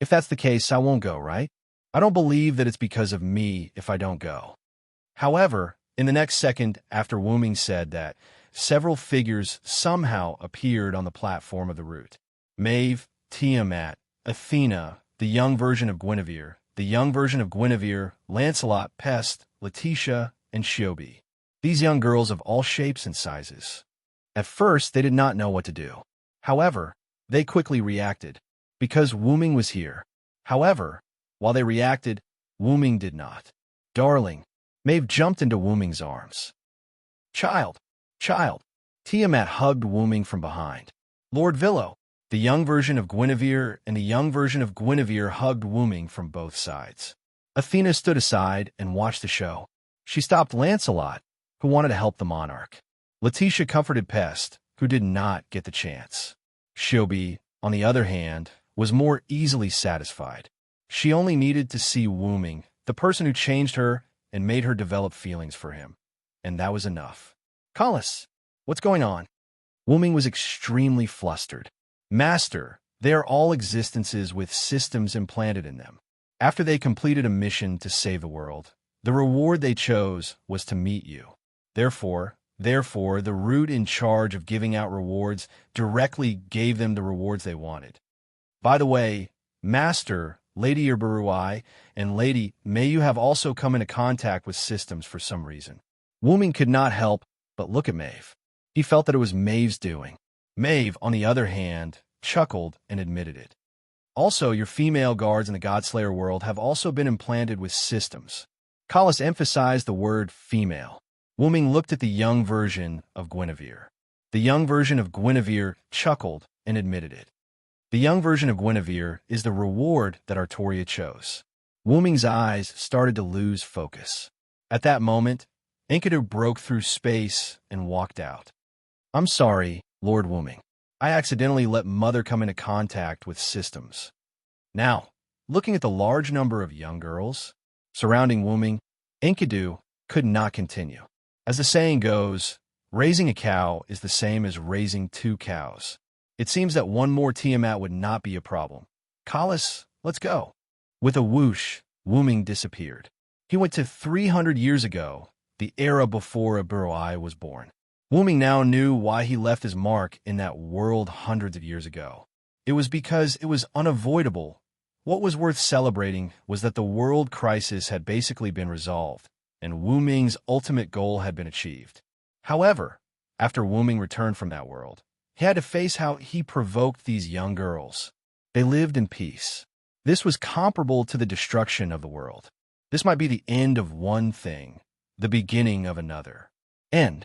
If that's the case, I won't go, right? I don't believe that it's because of me if I don't go. However, in the next second after Wuming said that, several figures somehow appeared on the platform of the root. Maeve, Tiamat, Athena, the young version of Guinevere, the young version of Guinevere, Lancelot, Pest, Letitia, and Shiobi. These young girls of all shapes and sizes. At first, they did not know what to do. However, they quickly reacted, because Wu Ming was here. However, while they reacted, Wu Ming did not. Darling, Maeve jumped into Wu Ming's arms. Child, child. Tiamat hugged Wu Ming from behind. Lord Villo, the young version of Guinevere and the young version of Guinevere hugged Wu Ming from both sides. Athena stood aside and watched the show. She stopped Lancelot, who wanted to help the monarch. Letitia comforted Pest, who did not get the chance. Shiobi, on the other hand, was more easily satisfied. She only needed to see Wu Ming, the person who changed her and made her develop feelings for him. And that was enough. Collis, what's going on? Wu Ming was extremely flustered. Master, they are all existences with systems implanted in them. After they completed a mission to save the world, the reward they chose was to meet you. Therefore, the root in charge of giving out rewards directly gave them the rewards they wanted. By the way, Master, Lady Urbarui, and Lady, may you have also come into contact with systems for some reason. Wu Ming could not help but look at Maeve. He felt that it was Maeve's doing. Maeve, on the other hand, chuckled and admitted it. Also, your female guards in the Godslayer world have also been implanted with systems. Collis emphasized the word female. Wu Ming looked at the young version of Guinevere. The young version of Guinevere chuckled and admitted it. The young version of Guinevere is the reward that Artoria chose. Wu Ming's eyes started to lose focus. At that moment, Enkidu broke through space and walked out. I'm sorry, Lord Wu Ming. I accidentally let Mother come into contact with systems. Now, looking at the large number of young girls surrounding Wu Ming, Enkidu could not continue. As the saying goes, raising a cow is the same as raising 2 cows. It seems that one more Tiamat would not be a problem. Collis, let's go. With a whoosh, Wu Ming disappeared. He went to 300 years ago, the era before Urbarui was born. Wu Ming now knew why he left his mark in that world hundreds of years ago. It was because it was unavoidable. What was worth celebrating was that the world crisis had basically been resolved, and Wu Ming's ultimate goal had been achieved. However, after Wu Ming returned from that world, he had to face how he provoked these young girls. They lived in peace. This was comparable to the destruction of the world. This might be the end of one thing, the beginning of another. End.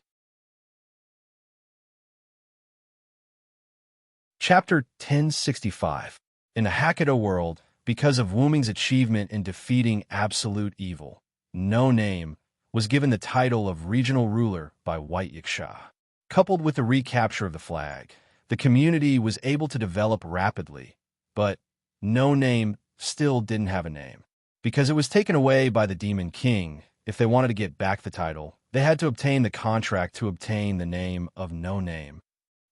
Chapter 1065. In the Hackett world, because of Wu Ming's achievement in defeating absolute evil, No Name was given the title of regional ruler by White Yiksha. Coupled with the recapture of the flag, the community was able to develop rapidly, but No Name still didn't have a name. Because it was taken away by the Demon King, if they wanted to get back the title, they had to obtain the contract to obtain the name of No Name.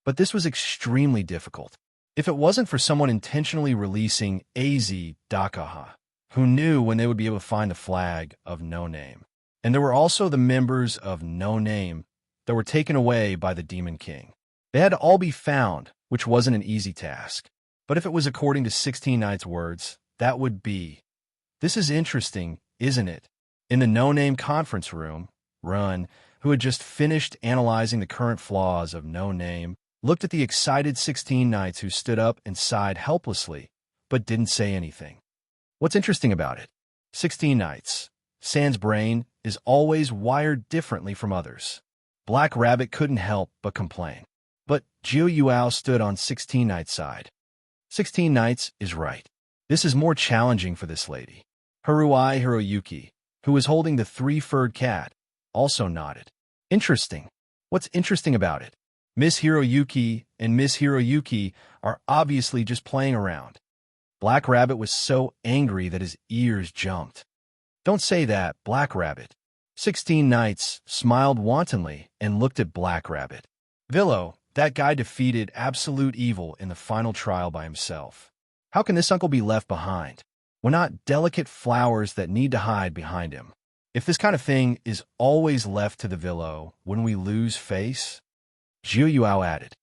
But this was extremely difficult. If it wasn't for someone intentionally releasing AZ Dakaha, who knew when they would be able to find the flag of No Name. And there were also the members of No Name that were taken away by the Demon King. They had to all be found, which wasn't an easy task. But if it was according to 16 Knights' words, that would be. This is interesting, isn't it? In the No Name conference room, Run, who had just finished analyzing the current flaws of No Name, looked at the excited 16 Knights who stood up and sighed helplessly, but didn't say anything. What's interesting about it? 16 Knights. Sans brain is always wired differently from others. Black Rabbit couldn't help but complain. But Jiu Yuao stood on 16 Knights' side. 16 Knights is right. This is more challenging for this lady. Haruai Hiroyuki, who was holding the 3-furred cat, also nodded. Interesting. What's interesting about it? Miss Hiroyuki and Miss Hiroyuki are obviously just playing around. Black Rabbit was so angry that his ears jumped. Don't say that, Black Rabbit. 16 Knights smiled wantonly and looked at Black Rabbit. Villo, that guy defeated absolute evil in the final trial by himself. How can this uncle be left behind? We're not delicate flowers that need to hide behind him. If this kind of thing is always left to the Villo when we lose face, Jiu Yuao added.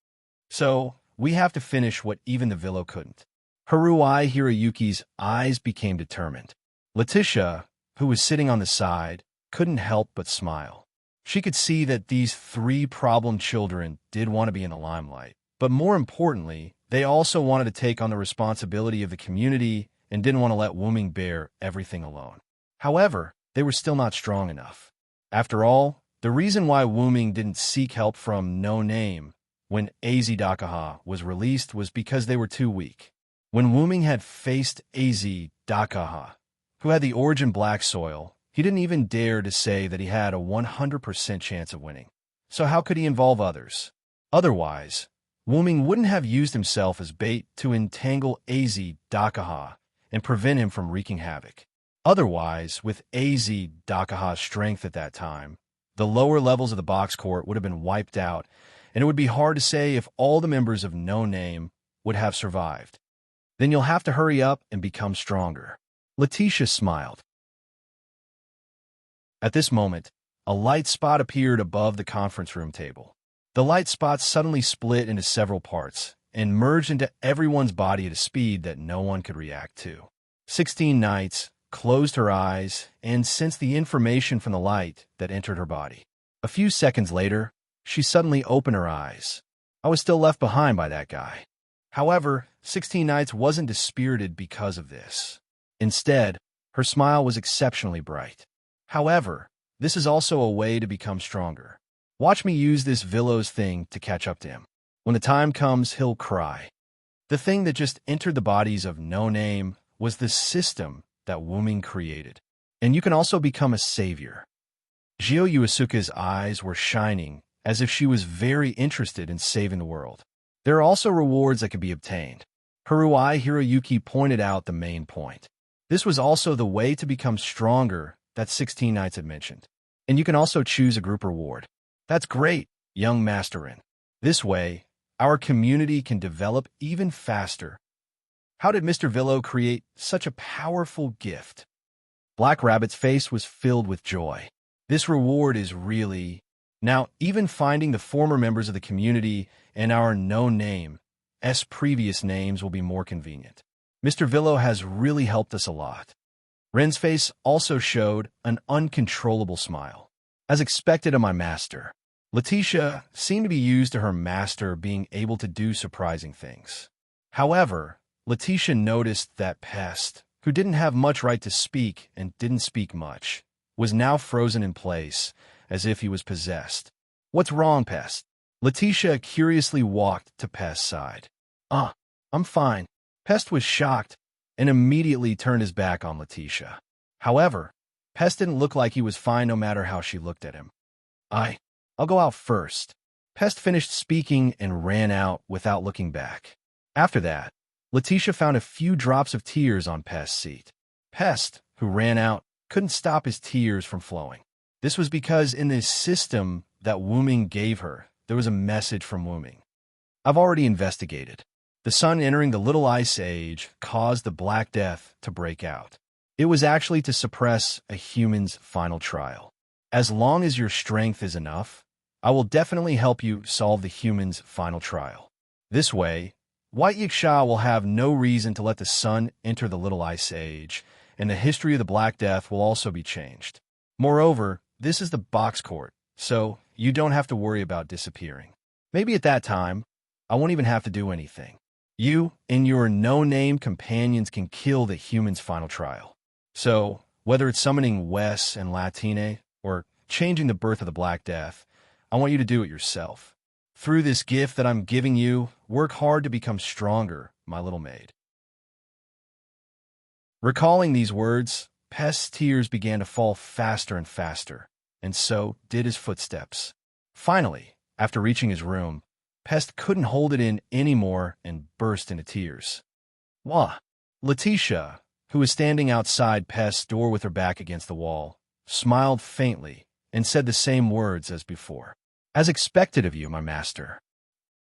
So, we have to finish what even the Villo couldn't. Haruai Hiroyuki's eyes became determined. Letitia, who was sitting on the side, couldn't help but smile. She could see that these three problem children did want to be in the limelight, but more importantly, they also wanted to take on the responsibility of the community and didn't want to let Wu Ming bear everything alone. However, they were still not strong enough. After all, the reason why Wu Ming didn't seek help from No Name when AZ Dakaha was released was because they were too weak. When Wu Ming had faced AZ Dakaha, who had the origin black soil, he didn't even dare to say that he had a 100% chance of winning. So how could he involve others? Otherwise, Wu Ming wouldn't have used himself as bait to entangle AZ Dakaha and prevent him from wreaking havoc. Otherwise, with AZ Dakaha's strength at that time, the lower levels of the box court would have been wiped out, and it would be hard to say if all the members of No Name would have survived. Then you'll have to hurry up and become stronger. Letitia smiled. At this moment, a light spot appeared above the conference room table. The light spot suddenly split into several parts and merged into everyone's body at a speed that no one could react to. 16 Knights closed her eyes and sensed the information from the light that entered her body. A few seconds later, she suddenly opened her eyes. I was still left behind by that guy. However, 16 Knights wasn't dispirited because of this. Instead, her smile was exceptionally bright. However, this is also a way to become stronger. Watch me use this Villo's thing to catch up to him. When the time comes, he'll cry. The thing that just entered the bodies of No Name was the system that Wu Ming created. And you can also become a savior. Jio Yuasuka's eyes were shining as if she was very interested in saving the world. There are also rewards that can be obtained. Haruai Hiroyuki pointed out the main point. This was also the way to become stronger that 16 Knights had mentioned. And you can also choose a group reward. That's great, young Masterin. This way, our community can develop even faster. How did Mr. Villo create such a powerful gift? Black Rabbit's face was filled with joy. This reward is really... Now, even finding the former members of the community and our No Name's previous names will be more convenient. Mr. Villo has really helped us a lot. Ren's face also showed an uncontrollable smile. As expected of my master, Letitia seemed to be used to her master being able to do surprising things. However, Letitia noticed that Pest, who didn't have much right to speak and didn't speak much, was now frozen in place, as if he was possessed. What's wrong, Pest? Letitia curiously walked to Pest's side. I'm fine. Pest was shocked and immediately turned his back on Letitia. However, Pest didn't look like he was fine no matter how she looked at him. I'll go out first. Pest finished speaking and ran out without looking back. After that, Letitia found a few drops of tears on Pest's seat. Pest, who ran out, couldn't stop his tears from flowing. This was because in this system that Wu Ming gave her, there was a message from Wu Ming. I've already investigated. The sun entering the Little Ice Age caused the Black Death to break out. It was actually to suppress a human's final trial. As long as your strength is enough, I will definitely help you solve the human's final trial. This way, White Yiksha will have no reason to let the sun enter the Little Ice Age, and the history of the Black Death will also be changed. Moreover, this is the box court, so you don't have to worry about disappearing. Maybe at that time, I won't even have to do anything. You and your no-name companions can kill the human's final trial. So, whether it's summoning Wes and Latine, or changing the birth of the Black Death, I want you to do it yourself. Through this gift that I'm giving you, work hard to become stronger, my little maid. Recalling these words, Pest's tears began to fall faster and faster, and so did his footsteps. Finally, after reaching his room, Pest couldn't hold it in anymore and burst into tears. Wah! Letitia, who was standing outside Pest's door with her back against the wall, smiled faintly and said the same words as before. As expected of you, my master.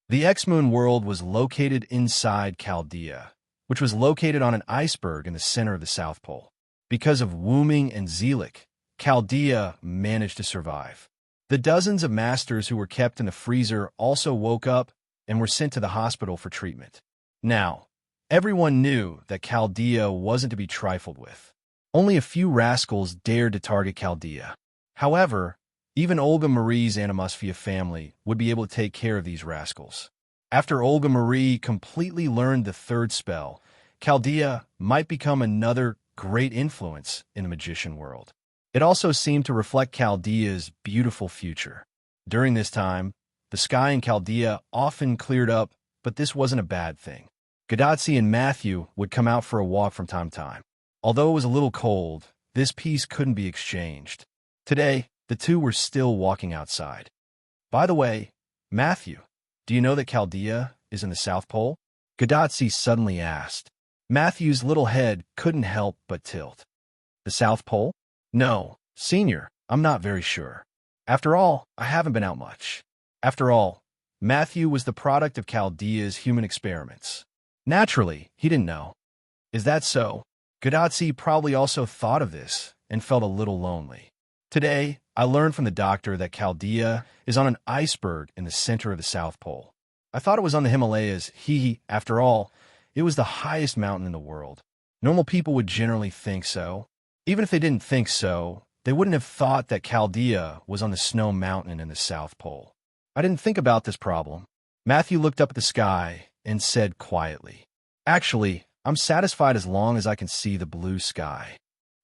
The X-Moon world was located inside Chaldea, which was located on an iceberg in the center of the South Pole. Because of Wu Ming and Zelik, Chaldea managed to survive. The dozens of masters who were kept in the freezer also woke up and were sent to the hospital for treatment. Now, everyone knew that Chaldea wasn't to be trifled with. Only a few rascals dared to target Chaldea. However, even Olga Marie's Animosphia family would be able to take care of these rascals. After Olga Marie completely learned the third spell, Chaldea might become another great influence in the magician world. It also seemed to reflect Chaldea's beautiful future. During this time, the sky in Chaldea often cleared up, but this wasn't a bad thing. Gadotsi and Matthew would come out for a walk from time to time. Although it was a little cold, this peace couldn't be exchanged. Today, the two were still walking outside. By the way, Matthew, do you know that Chaldea is in the South Pole? Gadotsi suddenly asked. Matthew's little head couldn't help but tilt. The South Pole? No, Senior, I'm not very sure. After all, I haven't been out much. After all, Matthew was the product of Chaldea's human experiments. Naturally, he didn't know. Is that so? Gadotsi probably also thought of this and felt a little lonely. Today, I learned from the doctor that Chaldea is on an iceberg in the center of the South Pole. I thought it was on the Himalayas. After all, it was the highest mountain in the world. Normal people would generally think so. Even if they didn't think so, they wouldn't have thought that Chaldea was on the snow mountain in the South Pole. I didn't think about this problem. Matthew looked up at the sky and said quietly, Actually, I'm satisfied as long as I can see the blue sky.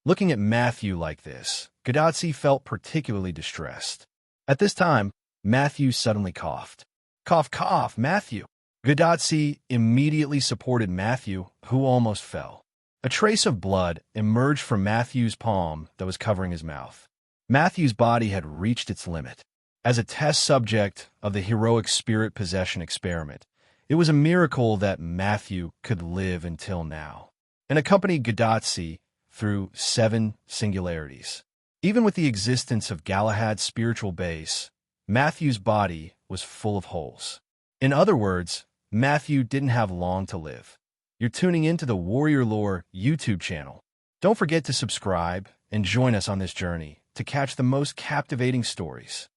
Looking at Matthew like this, Gadotsi felt particularly distressed. At this time, Matthew suddenly coughed. Cough, cough, Matthew. Gadotsi immediately supported Matthew, who almost fell. A trace of blood emerged from Matthew's palm that was covering his mouth. Matthew's body had reached its limit. As a test subject of the heroic spirit possession experiment, it was a miracle that Matthew could live until now, and accompanied Gadotsi through 7 singularities. Even with the existence of Galahad's spiritual base, Matthew's body was full of holes. In other words, Matthew didn't have long to live. You're tuning into the Warrior Lore YouTube channel. Don't forget to subscribe and join us on this journey to catch the most captivating stories.